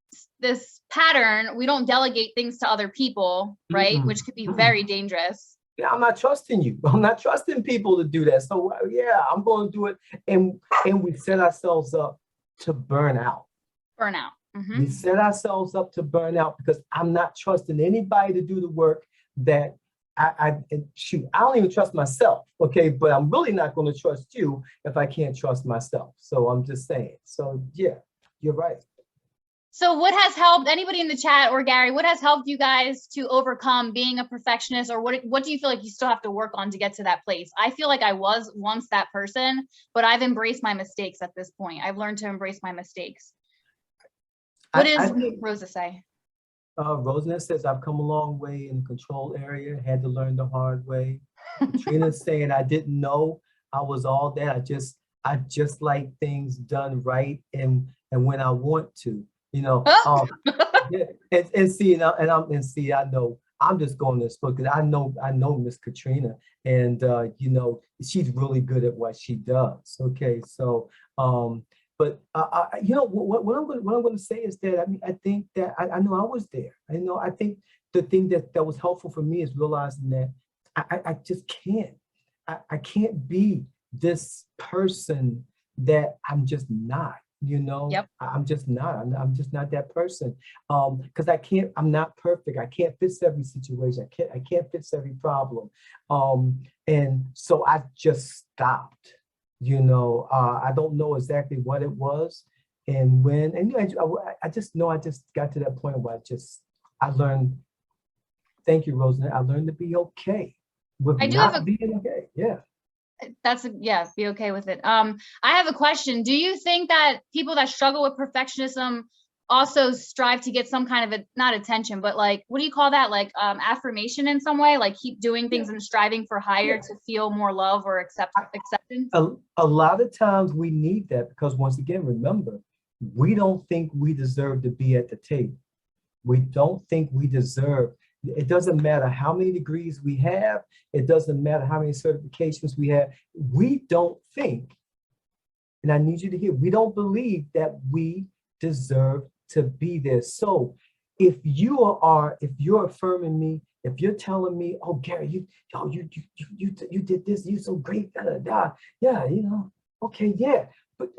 pattern, we don't delegate things to other people, right? Which could be very dangerous. Yeah, I'm not trusting you. I'm not trusting people to do that. So yeah, I'm going to do it. And we set ourselves up to burn out. Burnout. Mm-hmm. We set ourselves up to burn out because I'm not trusting anybody to do the work that I don't even trust myself, okay? But I'm really not going to trust you if I can't trust myself. So I'm just saying. So yeah, you're right. So what has helped anybody in the chat, or Gary, what has helped you guys to overcome being a perfectionist, or what do you feel like you still have to work on to get to that place? I feel like I was once that person, but I've embraced my mistakes at this point. I've learned to embrace my mistakes. What does Rosa say? Rosa says, I've come a long way in the control area, had to learn the hard way. Trina's saying, I didn't know I was all that. I just like things done right and when I want to, yeah, and see, I know I'm just going to spoke because I know Miss Katrina, and she's really good at what she does. Okay, so but what I'm going to say is that I think that I know I was there. I think the thing that was helpful for me is realizing that I just can't. I can't be this person that I'm just not, you know. Yep. I'm just not. I'm just not that person. Because I'm not perfect. I can't fix every situation. I can't fix every problem. And so I just stopped, you know. I don't know exactly what it was and when. And you know, I just know I just got to that point where I learned, thank you, Rosanna, I learned to be okay with I do have not being okay. Yeah. yeah, be okay with it. I have a question. Do you think that people that struggle with perfectionism also strive to get some kind of not attention, but like, what do you call that? Like affirmation in some way, like keep doing things and striving for higher to feel more love or acceptance? A lot of times we need that because once again, remember, we don't think we deserve to be at the table. We don't think we deserve. It doesn't matter how many degrees we have. It doesn't matter how many certifications we have. We don't think, and I need you to hear, we don't believe that we deserve to be there. So if you're affirming me, if you're telling me, oh, Gary, you did this, you're so great, da, da, da. Yeah, you know, okay, yeah, but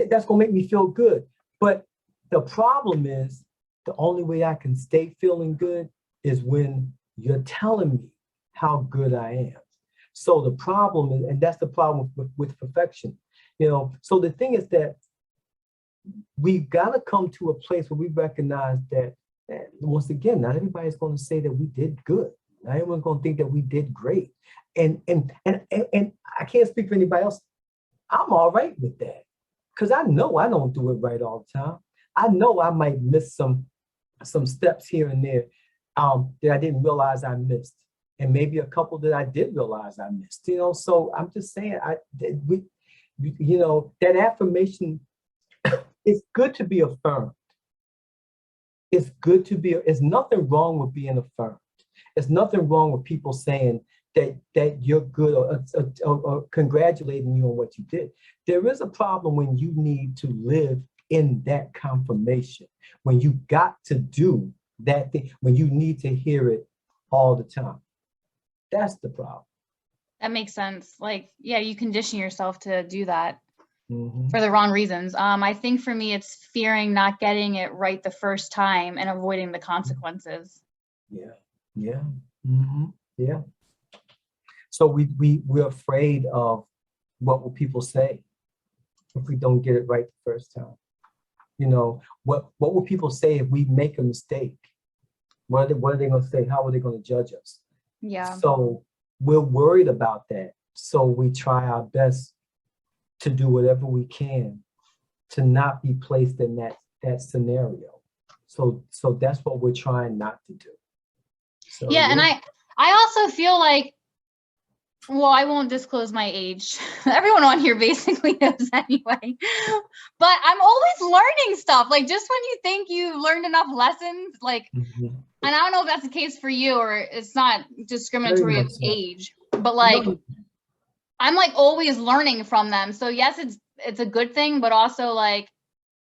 that's gonna make me feel good. But the problem is, the only way I can stay feeling good is when you're telling me how good I am. So the problem is, and that's the problem with perfection, you know. So the thing is that we've got to come to a place where we recognize that, once again, not everybody's going to say that we did good. Not everyone's going to think that we did great. And I can't speak for anybody else. I'm all right with that because I know I don't do it right all the time. I know I might miss some steps here and there that I didn't realize I missed, and maybe a couple that I did realize I missed. You know, so I'm just saying, you know, that affirmation. It's good to be affirmed. It's good to be. There's nothing wrong with being affirmed. There's nothing wrong with people saying that you're good or congratulating you on what you did. There is a problem when you need to live in that confirmation, when you got to do that thing, when you need to hear it all the time. That's the problem. That makes sense. Like, yeah, you condition yourself to do that For the wrong reasons. I think for me, it's fearing not getting it right the first time and avoiding the consequences. Yeah, yeah, yeah. So we're afraid of what will people say if we don't get it right the first time. You know, what will people say if we make a mistake? What are they going to say? How are they going to judge us? Yeah. So we're worried about that. So we try our best to do whatever we can to not be placed in that scenario. So that's what we're trying not to do. So, yeah, and I also feel like, well, I won't disclose my age. Everyone on here basically knows anyway. But I'm always learning stuff. Like, just when you think you learned enough lessons, like, and I don't know if that's the case for you or it's not discriminatory of age, but like, I'm like always learning from them. So yes, it's a good thing, but also like,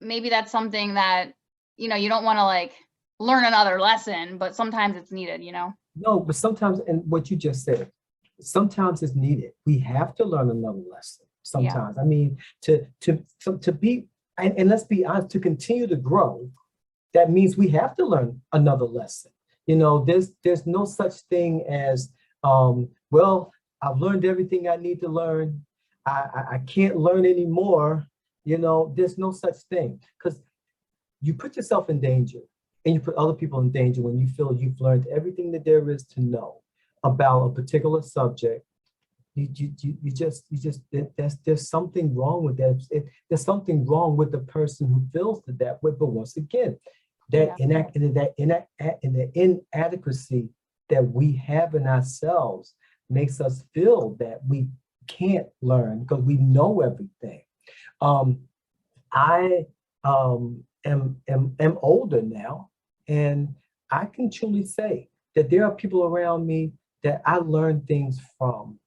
maybe that's something that, you know, you don't want to like learn another lesson, but sometimes it's needed, you know? No, but sometimes, and what you just said, sometimes it's needed. We have to learn another lesson sometimes. Yeah. I mean, to be, and let's be honest, to continue to grow, that means we have to learn another lesson. You know, there's no such thing as, well, I've learned everything I need to learn. I can't learn anymore. You know, there's no such thing, because you put yourself in danger and you put other people in danger when you feel you've learned everything that there is to know about a particular subject. There's something wrong with that. There's something wrong with the person who feels that way. But once again, the inadequacy that we have in ourselves makes us feel that we can't learn because we know everything. I am older now, and I can truly say that there are people around me that I learn things from,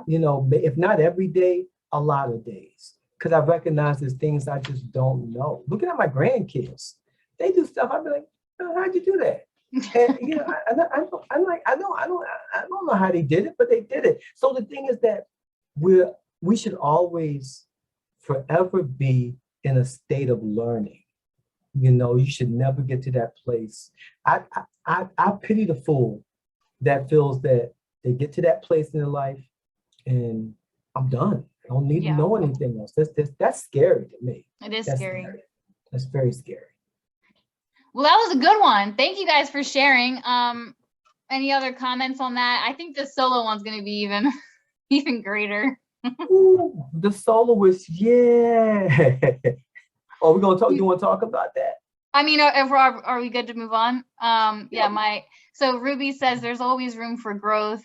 you know, if not every day, a lot of days, because I recognize there's things I just don't know. Looking at my grandkids, they do stuff, I'd be like, oh, how'd you do that? And you know, I don't know how they did it, but they did it. So the thing is that we should always forever be in a state of learning. You know, you should never get to that place. I pity the fool that feels that they get to that place in their life and I'm done. I don't need to know anything else. That's scary to me. It is That's scary. That's very scary. Well, that was a good one. Thank you guys for sharing. Any other comments on that? I think the solo one's going to be even greater. Ooh, the soloist, yeah. Oh, we're gonna talk. You want to talk about that? I mean, are we good to move on? So Ruby says there's always room for growth.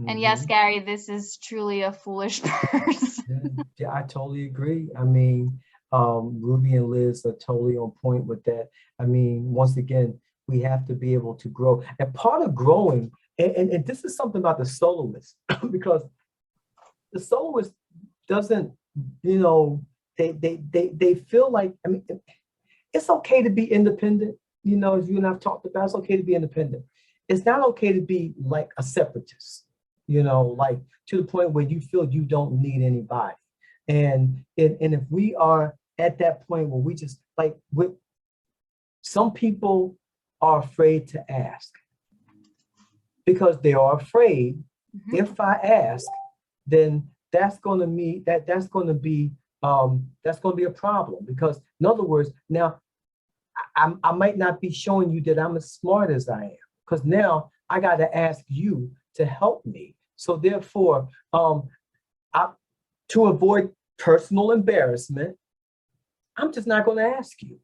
And yes, Gary, this is truly a foolish person. Yeah, I totally agree. I mean, Ruby and Liz are totally on point with that. I mean, once again, we have to be able to grow. And part of growing, and this is something about the soloist, because the soloist doesn't, you know, they feel like, I mean, it's okay to be independent. You know, as you and I've talked about, it's okay to be independent. It's not okay to be like a separatist, you know, like to the point where you feel you don't need anybody. And if we are at that point where we just like, with some people are afraid to ask because they are afraid if I ask, then that's going to mean that's going to be a problem, because in other words, now I might not be showing you that I'm as smart as I am, because now I got to ask you to help me. So therefore, to avoid personal embarrassment, I'm just not going to ask you.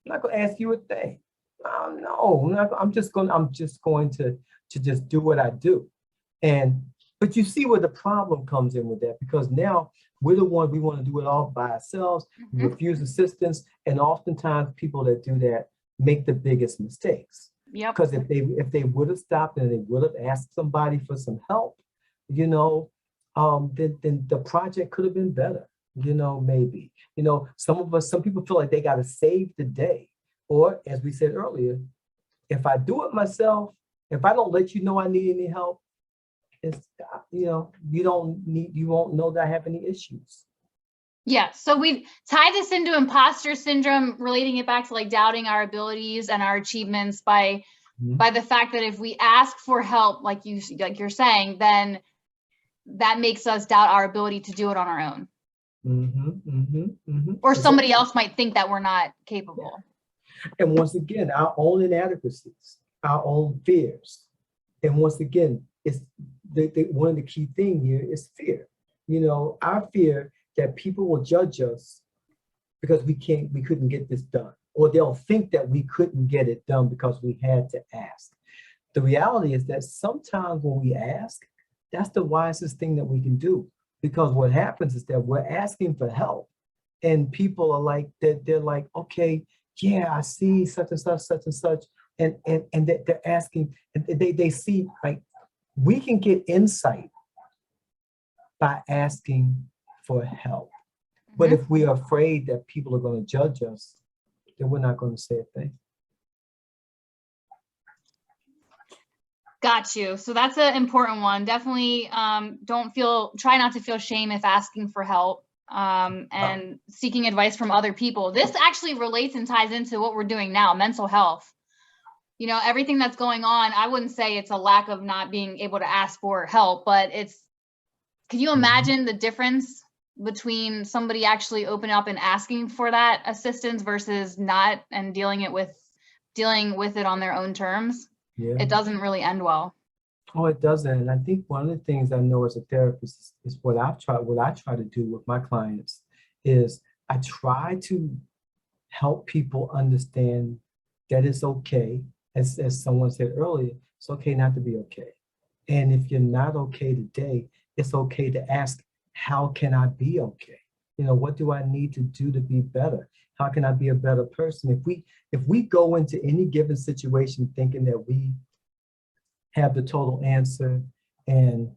I'm not going to ask you a thing. No, I'm just going to just do what I do. But you see where the problem comes in with that, because now we're the one, we want to do it all by ourselves, refuse assistance, and oftentimes people that do that make the biggest mistakes. Yep. Because if they would have stopped and they would have asked somebody for some help, you know, then the project could have been better. You know, maybe, you know, some people feel like they got to save the day. Or as we said earlier, if I do it myself, if I don't let you know I need any help, it's, you know, you won't know that I have any issues. Yeah. So we've tied this into imposter syndrome, relating it back to like doubting our abilities and our achievements by the fact that if we ask for help, like you're saying, then that makes us doubt our ability to do it on our own. Or somebody else might think that we're not capable. And once again, our own inadequacies, our own fears. And once again, it's one of the key things here is fear. You know, our fear that people will judge us because we couldn't get this done, or they'll think that we couldn't get it done because we had to ask. The reality is that sometimes when we ask, that's the wisest thing that we can do, because what happens is that we're asking for help and people are like, they're like, okay, yeah, I see such and such, and they're asking, and they see like, we can get insight by asking for help. But if we are afraid that people are going to judge us, then we're not going to say a thing. Got you. So that's an important one. Definitely try not to feel shame if asking for help and seeking advice from other people. This actually relates and ties into what we're doing now, mental health. You know, everything that's going on, I wouldn't say it's a lack of not being able to ask for help, but can you imagine the difference between somebody actually opening up and asking for that assistance versus not, and dealing with it on their own terms? Yeah. It doesn't really end well. Oh, it doesn't. And I think one of the things I know as a therapist is what I try to do with my clients is I try to help people understand that it's okay. As someone said earlier, it's okay not to be okay. And if you're not okay today, it's okay to ask, how can I be okay? You know, what do I need to do to be better? How can I be a better person? If we go into any given situation thinking that we have the total answer and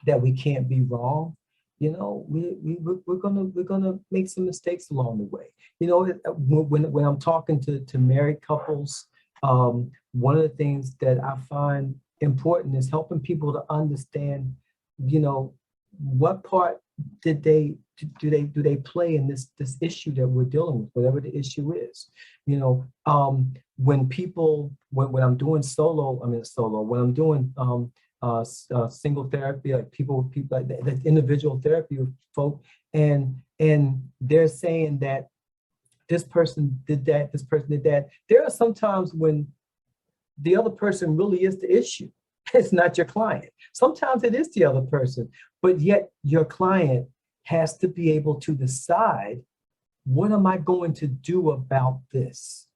that we can't be wrong, you know, we're gonna make some mistakes along the way. You know, when I'm talking to married couples, one of the things that I find important is helping people to understand, you know, what part do they play in this issue that we're dealing with, whatever the issue is? You know, when people, when I'm doing when I'm doing single therapy, like people like that individual therapy with folk, and they're saying that this person did that, this person did that. There are some times when the other person really is the issue. It's not your client. Sometimes it is the other person, but yet your client has to be able to decide, what am I going to do about this?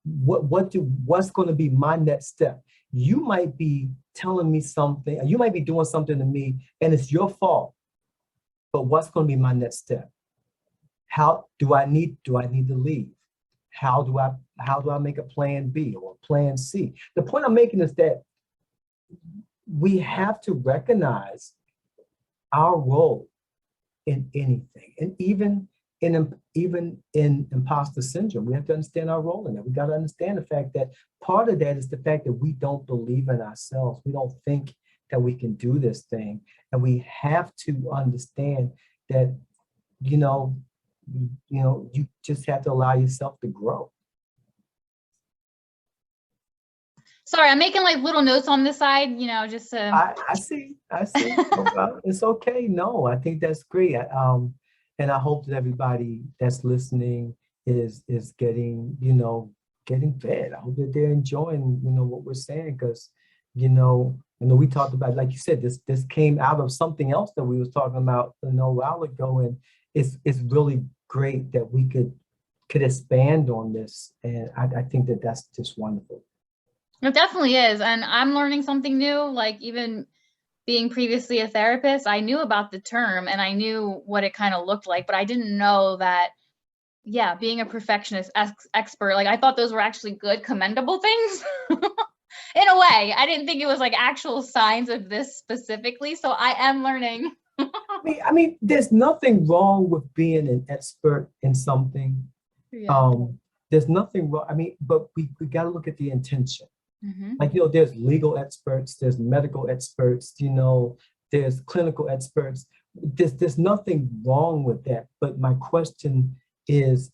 What's going to be my next step? You might be telling me something, you might be doing something to me, and it's your fault. But what's going to be my next step? How do I need to leave? How do I make a plan B or a plan C? The point I'm making is that we have to recognize our role in anything, and even in imposter syndrome, we have to understand our role in that. We got to understand the fact that part of that is the fact that we don't believe in ourselves. We don't think that we can do this thing, and we have to understand that you just have to allow yourself to grow. Sorry, I'm making like little notes on this side, just to. I see. It's okay. No, I think that's great. And I hope that everybody that's listening is getting fed. I hope that they're enjoying, what we're saying, because, we talked about, like you said, this came out of something else that we was talking about, a while ago, and it's really great that we could expand on this, and I think that that's just wonderful. It definitely is. And I'm learning something new, like even being previously a therapist, I knew about the term and I knew what it kind of looked like, but I didn't know that, being a perfectionist expert, like I thought those were actually good, commendable things in a way. I didn't think it was like actual signs of this specifically. So I am learning. I mean, there's nothing wrong with being an expert in something. Yeah. There's nothing wrong. I mean, but we got to look at the intention. Mm-hmm. Like, there's legal experts, there's medical experts, there's clinical experts. There's nothing wrong with that. But my question is,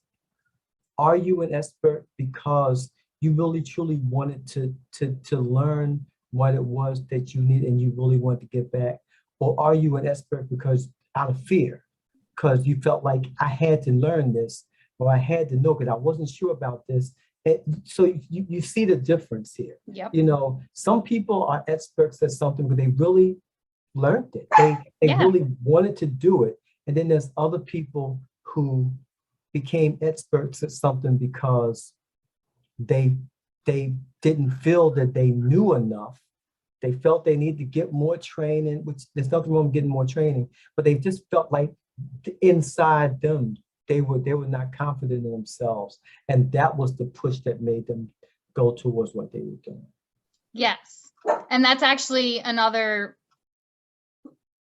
are you an expert because you really truly wanted to learn what it was that you need and you really wanted to get back? Or are you an expert because out of fear, because you felt like I had to learn this, or I had to know because I wasn't sure about this? So you see the difference here. Yep. Some people are experts at something, but they really learned it. They really wanted to do it. And then there's other people who became experts at something because they didn't feel that they knew enough. They felt they need to get more training, which there's nothing wrong with getting more training, but they just felt like inside them, they were not confident in themselves. And that was the push that made them go towards what they were doing. Yes. And that's actually another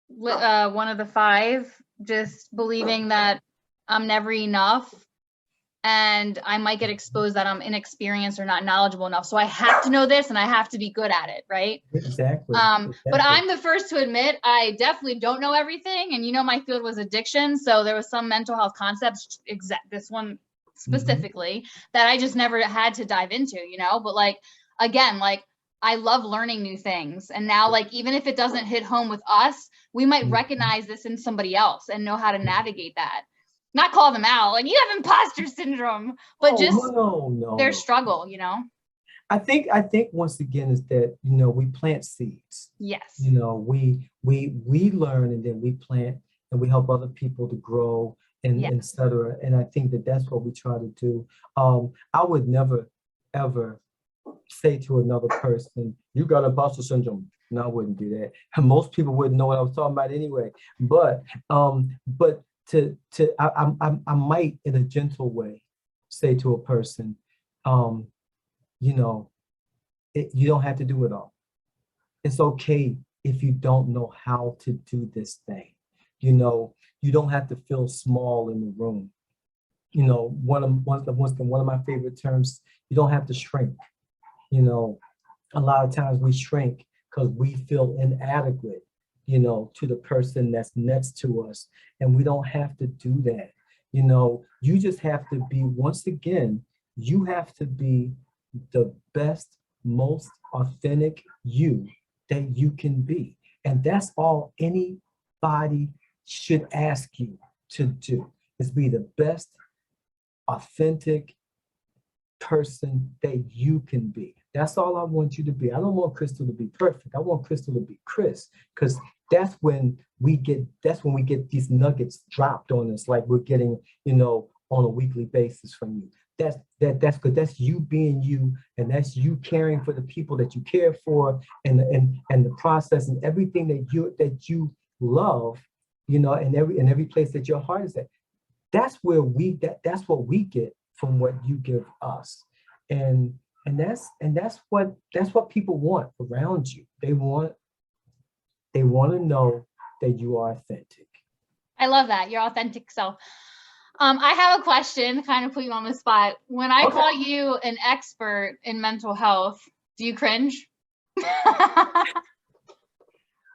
one of the 5, just believing that I'm never enough and I might get exposed that I'm inexperienced or not knowledgeable enough. So I have to know this and I have to be good at it, right? Exactly. But I'm the first to admit I definitely don't know everything. And my field was addiction. So there was some mental health concepts, this one specifically, that I just never had to dive into, but like, again, like I love learning new things. And now, like, even if it doesn't hit home with us, we might recognize this in somebody else and know how to navigate that. Not call them out, like, you have imposter syndrome, but their struggle, I think once again is that, we plant seeds. Yes. We learn and then we plant and we help other people to grow and et cetera. And I think that that's what we try to do. I would never, ever say to another person, you got imposter syndrome. No, I wouldn't do that. Most people wouldn't know what I was talking about anyway. But I might, in a gentle way, say to a person, you don't have to do it all. It's okay if you don't know how to do this thing. You don't have to feel small in the room. One of my favorite terms, you don't have to shrink. A lot of times we shrink because we feel inadequate. you know, to the person that's next to us. And we don't have to do that. You know, you just have to be, once again, you have to be the best, most authentic you that you can be. And that's all anybody should ask you to do, is be the best authentic person that you can be. That's all I want you to be. I don't want Kristal to be perfect. I want Kristal to be Chris, because that's when we get these nuggets dropped on us, like we're getting, you know, on a weekly basis from you. That's good. That's you being you, and that's you caring for the people that you care for, and the process and everything that you love, you know, and every place that your heart is at. That's where that's what we get from what you give us. And that's what people want around you. They want to know that you are authentic. I love that, your authentic self. I have a question, kind of put you on the spot. When I call you an expert in mental health, do you cringe?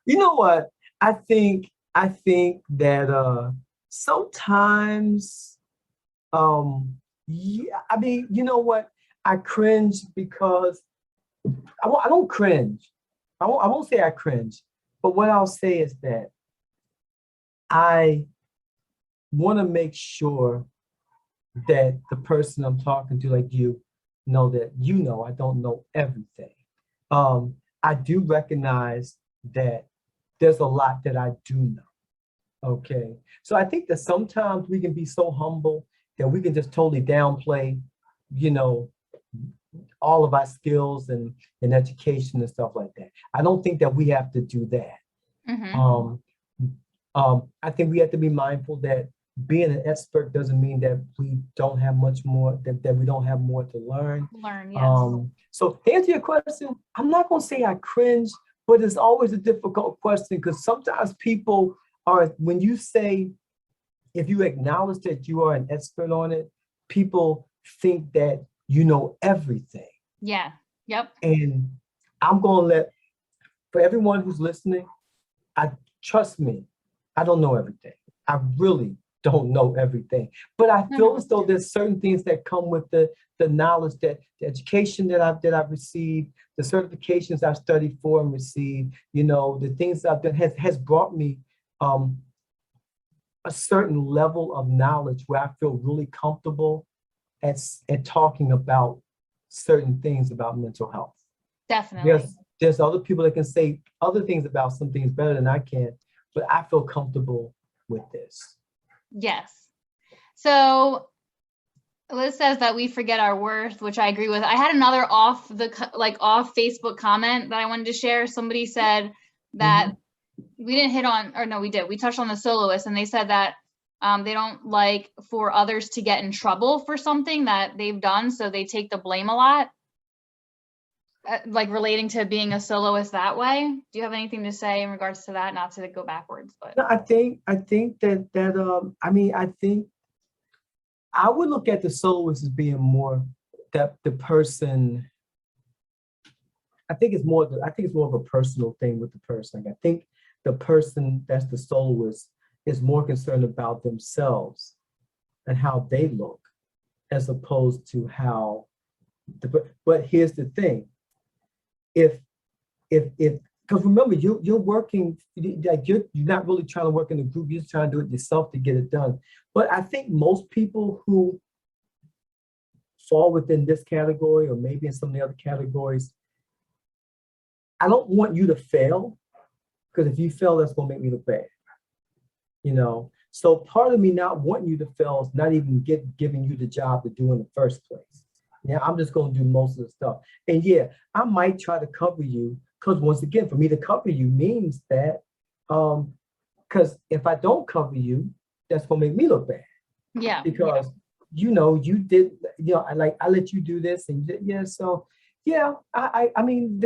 You know what? I think that sometimes, yeah, I mean, you know what? I cringe because I don't cringe. I won't say I cringe, but what I'll say is that I want to make sure that the person I'm talking to, like you, know that, you know, I don't know everything. I do recognize that there's a lot that I do know. Okay. So I think that sometimes we can be so humble that we can just totally downplay, you know, all of our skills and education and stuff like that. I don't think that we have to do that. Mm-hmm. I think we have to be mindful that being an expert doesn't mean that we don't have much more, that we don't have more to learn. Yes. So to answer your question, I'm not going to say I cringe, but it's always a difficult question, because sometimes people are, when you say, if you acknowledge that you are an expert on it, people think that you know everything. Yeah. Yep. And I'm going to for everyone who's listening, trust me, I don't know everything. I really don't know everything, but I feel as though there's certain things that come with the knowledge, that the education that I've received, the certifications I've studied for and received, you know, the things I've done has brought me a certain level of knowledge where I feel really comfortable at talking about certain things about mental health. Definitely. There's other people that can say other things about some things better than I can, but I feel comfortable with this. Yes. So Liz says that we forget our worth, which I agree with. I had another off Facebook comment that I wanted to share. Somebody said that we didn't hit on, or no, we did. We touched on the soloist, and they said that they don't like for others to get in trouble for something that they've done, so they take the blame a lot. Like relating to being a soloist that way. Do you have anything to say in regards to that? Not to go backwards, but no, I think that I mean, I think I would look at the soloist as being more that the person. I think it's more of a personal thing with the person. I think the person that's the soloist is more concerned about themselves and how they look, as opposed to how. But here's the thing. If because remember, you're working, like you're not really trying to work in a group, you're just trying to do it yourself to get it done. But I think most people who fall within this category, or maybe in some of the other categories, I don't want you to fail, because if you fail, that's going to make me look bad. You know, so part of me not wanting you to fail is not even giving you the job to do in the first place. Yeah, I'm just going to do most of the stuff. And yeah, I might try to cover you, because once again, for me to cover you means that, because if I don't cover you, that's going to make me look bad. yeah. Because, you know, you did, you know, I let you do this, and yeah, so yeah, I mean,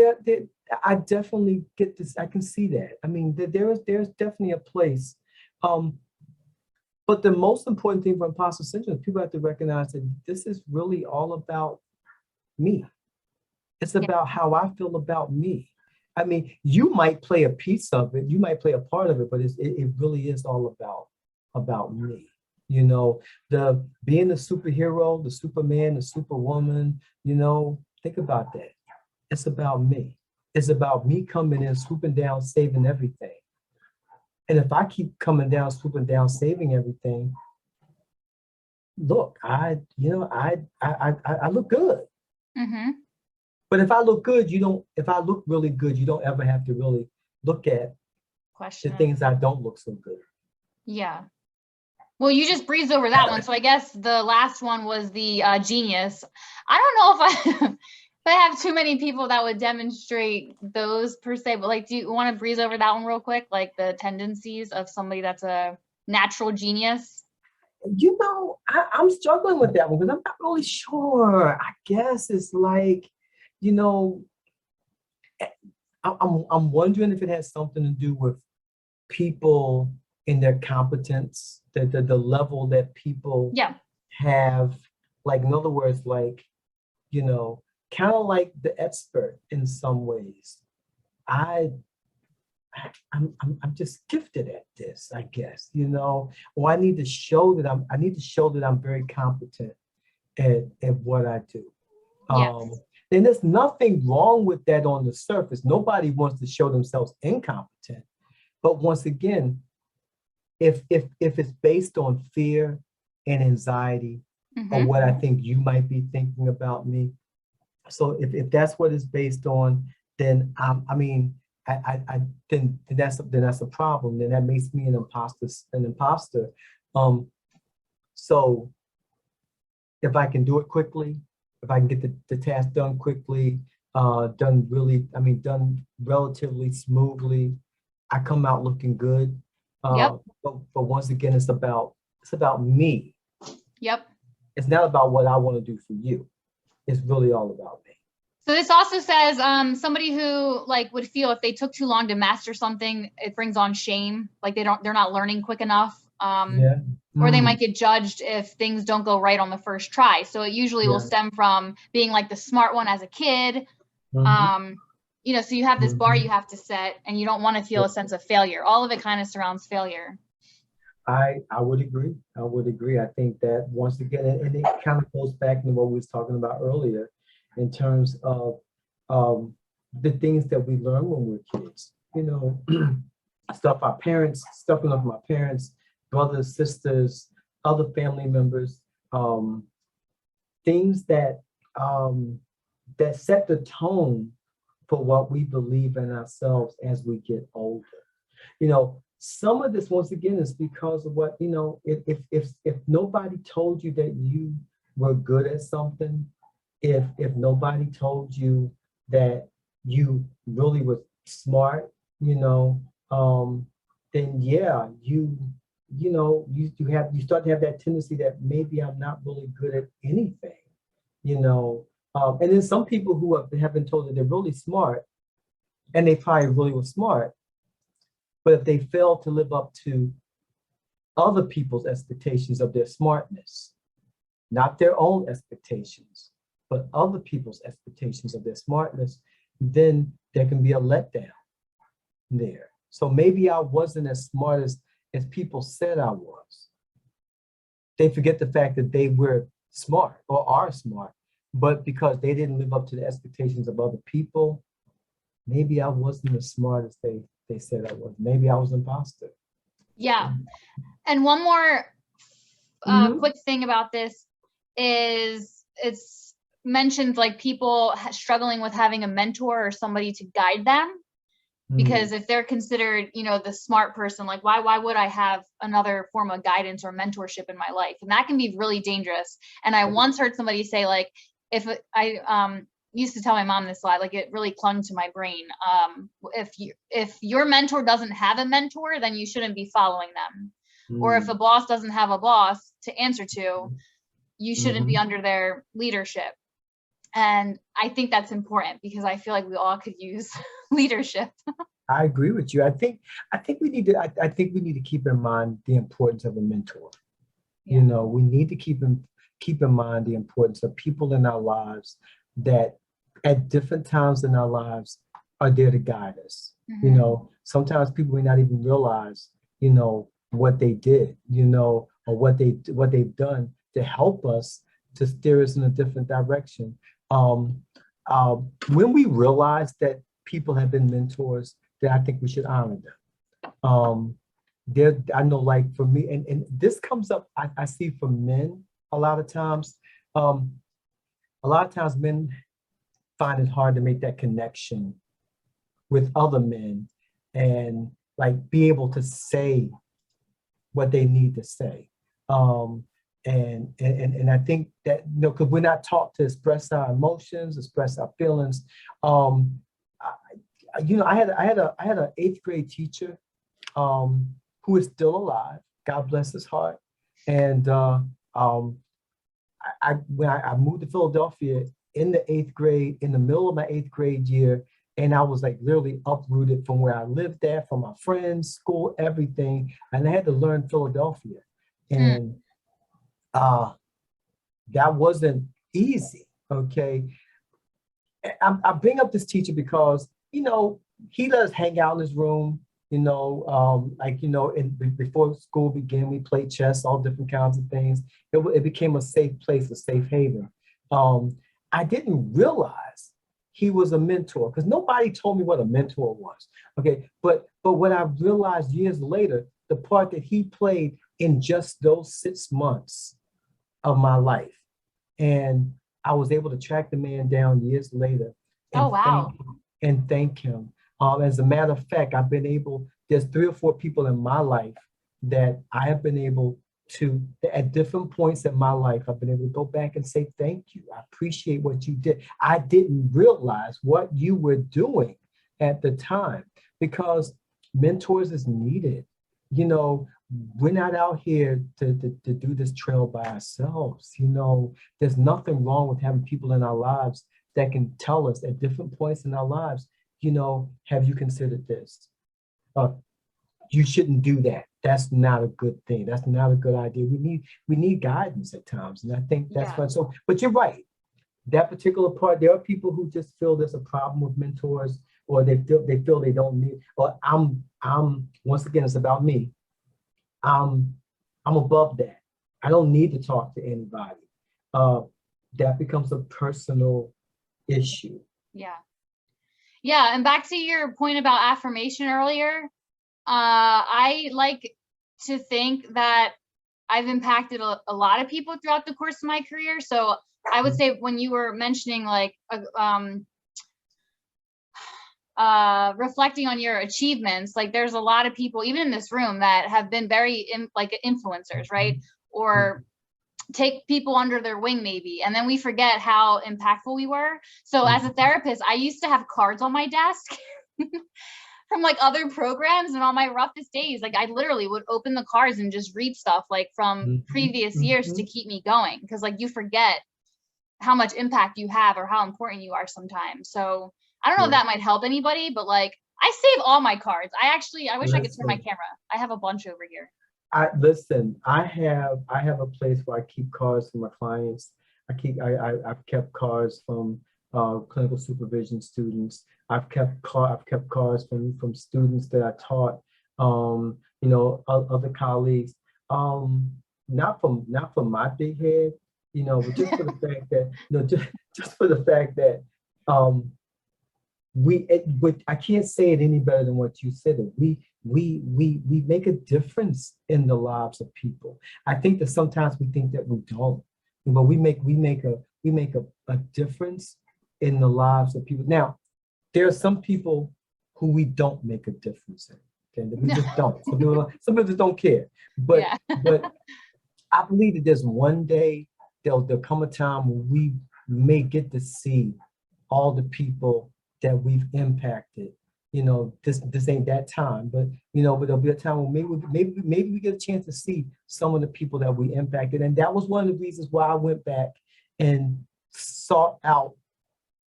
I definitely get this. I can see that. I mean, there's definitely a place. But the most important thing for imposter syndrome is people have to recognize that this is really all about me. It's about how I feel about me. I mean, you might play a piece of it, you might play a part of it, but it really is all about me. You know, the being the superhero, the Superman, the Superwoman, you know, think about that. It's about me. It's about me coming in, swooping down, saving everything. And if I keep coming down, swooping down, saving everything, look, I look good. Mm-hmm. But if I look good, if I look really good, you don't ever have to really look at Question. the things I don't look so good. Yeah. Well, you just breezed over that one. So I guess the last one was the genius. I don't know if I, if I have too many people that would demonstrate those per se, but like, do you want to breeze over that one real quick? Like the tendencies of somebody that's a natural genius? You know, I'm struggling with that one because I'm not really sure. I guess it's like, you know, I'm wondering if it has something to do with people in their competence, the level that people have, like, in other words, like, you know, kind of like the expert in some ways. I'm just gifted at this, I guess, you know. Or I need to show that I'm very competent at what I do. Yes. And there's nothing wrong with that on the surface. Nobody wants to show themselves incompetent. But once again, if it's based on fear and anxiety, or what I think you might be thinking about me, so if that's what it's based on, then then that's a problem. Then that makes me an imposter. So if I can do it quickly, if I can get the task done quickly, done relatively smoothly, I come out looking good. But once again, it's about me. Yep. It's not about what I want to do for you. It's really all about me. So this also says somebody who like would feel if they took too long to master something, it brings on shame. Like they're not learning quick enough. Or they might get judged if things don't go right on the first try. So it usually will stem from being like the smart one as a kid. You know, so you have this bar you have to set, and you don't want to feel a sense of failure. All of it kind of surrounds failure. I would agree. I would agree. I think that once again, and it kind of goes back to what we was talking about earlier in terms of the things that we learn when we're kids. You know, stuff our parents, stuff we learn from our parents, brothers, sisters, other family members, things that that set the tone for what we believe in ourselves as we get older. You know, some of this, once again, is because of what, you know, if nobody told you that you were good at something, if nobody told you that you really were smart, you know, then yeah, you start to have that tendency that maybe I'm not really good at anything, you know. And then some people who have been told that they're really smart, and they probably really were smart, but if they fail to live up to other people's expectations of their smartness, not their own expectations, but other people's expectations of their smartness, then there can be a letdown there. So maybe I wasn't as smart as people said I was. They forget the fact that they were smart or are smart, but because they didn't live up to the expectations of other people, maybe I wasn't as smart as they said I was. Maybe I was an imposter. Yeah. And one more quick thing about this is it's mentioned like people struggling with having a mentor or somebody to guide them. Because if they're considered, you know, the smart person, like why would I have another form of guidance or mentorship in my life? And that can be really dangerous. And I once heard somebody say, like, if I used to tell my mom this a lot, like it really clung to my brain. If your mentor doesn't have a mentor, then you shouldn't be following them. Or if a boss doesn't have a boss to answer to, you shouldn't be under their leadership. And I think that's important because I feel like we all could use leadership. I agree with you. I think we need to keep in mind the importance of a mentor. You know, we need to keep in mind the importance of people in our lives that at different times in our lives are there to guide us. You Mhm. know, sometimes people may not even realize, you know, what they did, you know, or what they've done to help us to steer us in a different direction. Um, when we realize that people have been mentors, then I think we should honor them. There, I know, like for me, and this comes up, I see for men a lot of times. A lot of times men find it hard to make that connection with other men and like be able to say what they need to say. And I think that, you know, because we're not taught to express our emotions, express our feelings. You know, I had an eighth grade teacher who is still alive. God bless his heart. And when I moved to Philadelphia in the eighth grade, in the middle of my eighth grade year, and I was like literally uprooted from where I lived at, from my friends, school, everything. And I had to learn Philadelphia. And that wasn't easy, okay? I bring up this teacher because, you know, he let us hang out in his room, you know, like, you know, before school began, we played chess, all different kinds of things. It became a safe place, a safe haven. I didn't realize he was a mentor because nobody told me what a mentor was, okay? But what I realized years later, the part that he played in just those 6 months of my life. And I was able to track the man down years later Oh, wow. thank him. As a matter of fact, there's 3 or 4 people in my life that I have been able to, at different points in my life, I've been able to go back and say, thank you. I appreciate what you did. I didn't realize what you were doing at the time because mentors is needed. You know, we're not out here to do this trail by ourselves. You know, there's nothing wrong with having people in our lives that can tell us at different points in our lives, you know, have you considered this? You shouldn't do that. That's not a good thing. That's not a good idea. We need guidance at times. And I think that's fun. So, but you're right. That particular part, there are people who just feel there's a problem with mentors, or they feel they don't need, or I'm once again, it's about me. I'm above that. I don't need to talk to anybody. That becomes a personal issue. Yeah. Yeah. And back to your point about affirmation earlier, I like to think that I've impacted a lot of people throughout the course of my career. So I would say when you were mentioning like, reflecting on your achievements, like there's a lot of people, even in this room, that have been very like influencers, right? Or take people under their wing maybe. And then we forget how impactful we were. So as a therapist, I used to have cards on my desk from like other programs, and on my roughest days, like I literally would open the cards and just read stuff like from previous years to keep me going. Cause like you forget how much impact you have or how important you are sometimes. So I don't know if that might help anybody, but like I save all my cards. I wish I could turn my camera. I have a bunch over here. I have a place where I keep cards for my clients. I've kept cards from clinical supervision students. I've kept cards from students that I taught. You know, other colleagues. Not from my big head, you know, but just for the fact that, you know, just for the fact that I can't say it any better than what you said. We make a difference in the lives of people. I think that sometimes we think that we don't, but we make a difference in the lives of people. Now, there are some people who we don't make a difference in. Okay, we just don't. Some people just don't care. But I believe that there's one day there'll come a time when we may get to see all the people that we've impacted. You know, this ain't that time, but you know, but there'll be a time when maybe we get a chance to see some of the people that we impacted. And that was one of the reasons why I went back and sought out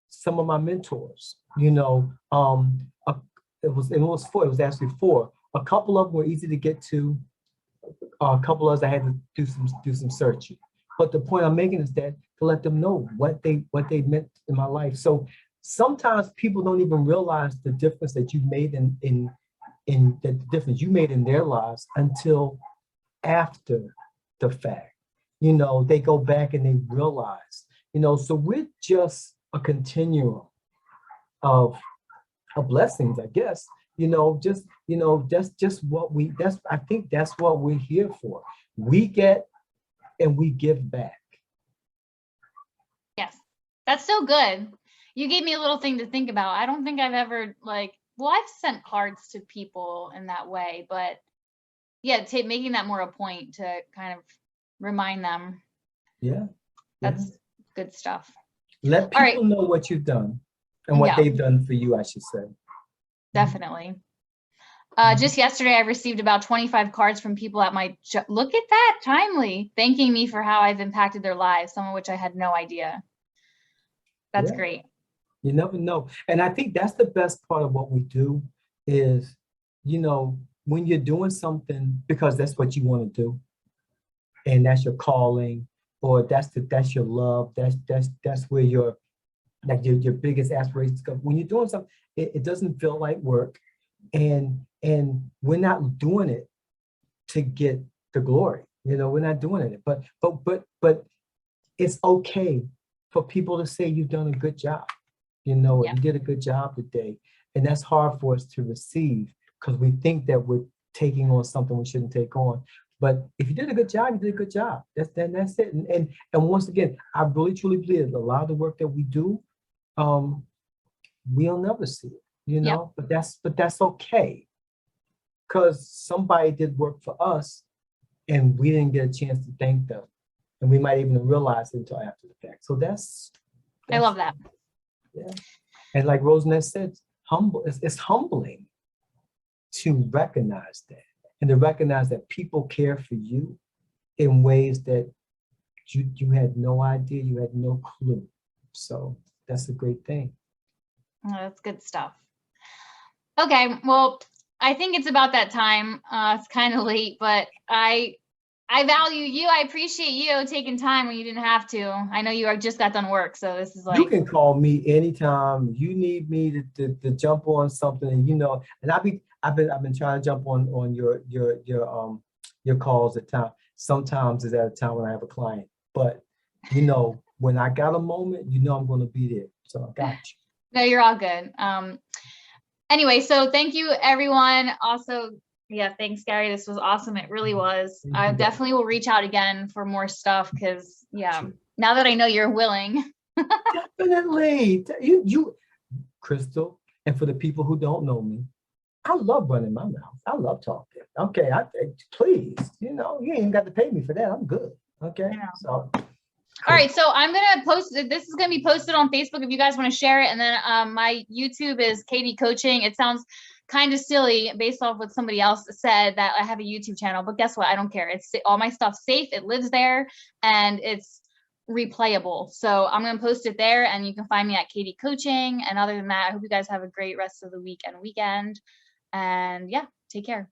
some of my mentors. You know, it was actually 4. A couple of them were easy to get to. A couple of us I had to do some searching. But the point I'm making is that to let them know what they meant in my life. So sometimes people don't even realize the difference that you made in the difference you made in their lives until after the fact. You know, they go back and they realize, you know, so we're just a continuum of blessings, I guess. You know, that's just what I think that's what we're here for. We get and we give back. Yes, that's so good. You gave me a little thing to think about. I don't think I've ever I've sent cards to people in that way, but yeah, making that more a point to kind of remind them. Yeah. That's good stuff. Let people know what you've done and what they've done for you, I should say. Definitely. Just yesterday, I received about 25 cards from people at my look at that, timely, thanking me for how I've impacted their lives, some of which I had no idea. That's great. You never know. And I think that's the best part of what we do is, you know, when you're doing something because that's what you want to do, and that's your calling, or that's your love, that's where your biggest aspirations come. When you're doing something, it doesn't feel like work, and we're not doing it to get the glory. You know, we're not doing it, but it's okay for people to say you've done a good job. You know, you did a good job today, and that's hard for us to receive because we think that we're taking on something we shouldn't take on. But if you did a good job, you did a good job. That's it. And once again, I really truly believe a lot of the work that we do, we'll never see it, you know. But that's okay, because somebody did work for us, and we didn't get a chance to thank them, and we might even realize it until after the fact. So that's I love that. Yeah, and like Rosanette said, it's humbling to recognize that. And to recognize that people care for you in ways that you had no idea, you had no clue. So that's a great thing. Oh, that's good stuff. Okay, well, I think it's about that time. It's kind of late, but I value you. I appreciate you taking time when you didn't have to. I know you just got done work, so this is You can call me anytime you need me to jump on something, and you know, and I've been trying to jump on your calls at time. Sometimes it's at a time when I have a client, but you know, when I got a moment, you know, I'm going to be there. So I got you. No, you're all good. Anyway, so thank you, everyone. Also, yeah, thanks, Gary. This was awesome. It really was. I definitely will reach out again for more stuff because, now that I know you're willing. Definitely. You, Kristal, and for the people who don't know me, I love running my mouth. I love talking. Okay, please, you know, you ain't got to pay me for that. I'm good. Okay, so. Cool. All right, so I'm gonna post this is gonna be posted on Facebook if you guys want to share it, and then my YouTube is KD Coaching. It sounds kind of silly based off what somebody else said that I have a YouTube channel, but guess what? I don't care. It's all my stuff's safe. It lives there, and it's replayable. So I'm gonna post it there, and you can find me at KD Coaching. And other than that, I hope you guys have a great rest of the week and weekend. And yeah, take care.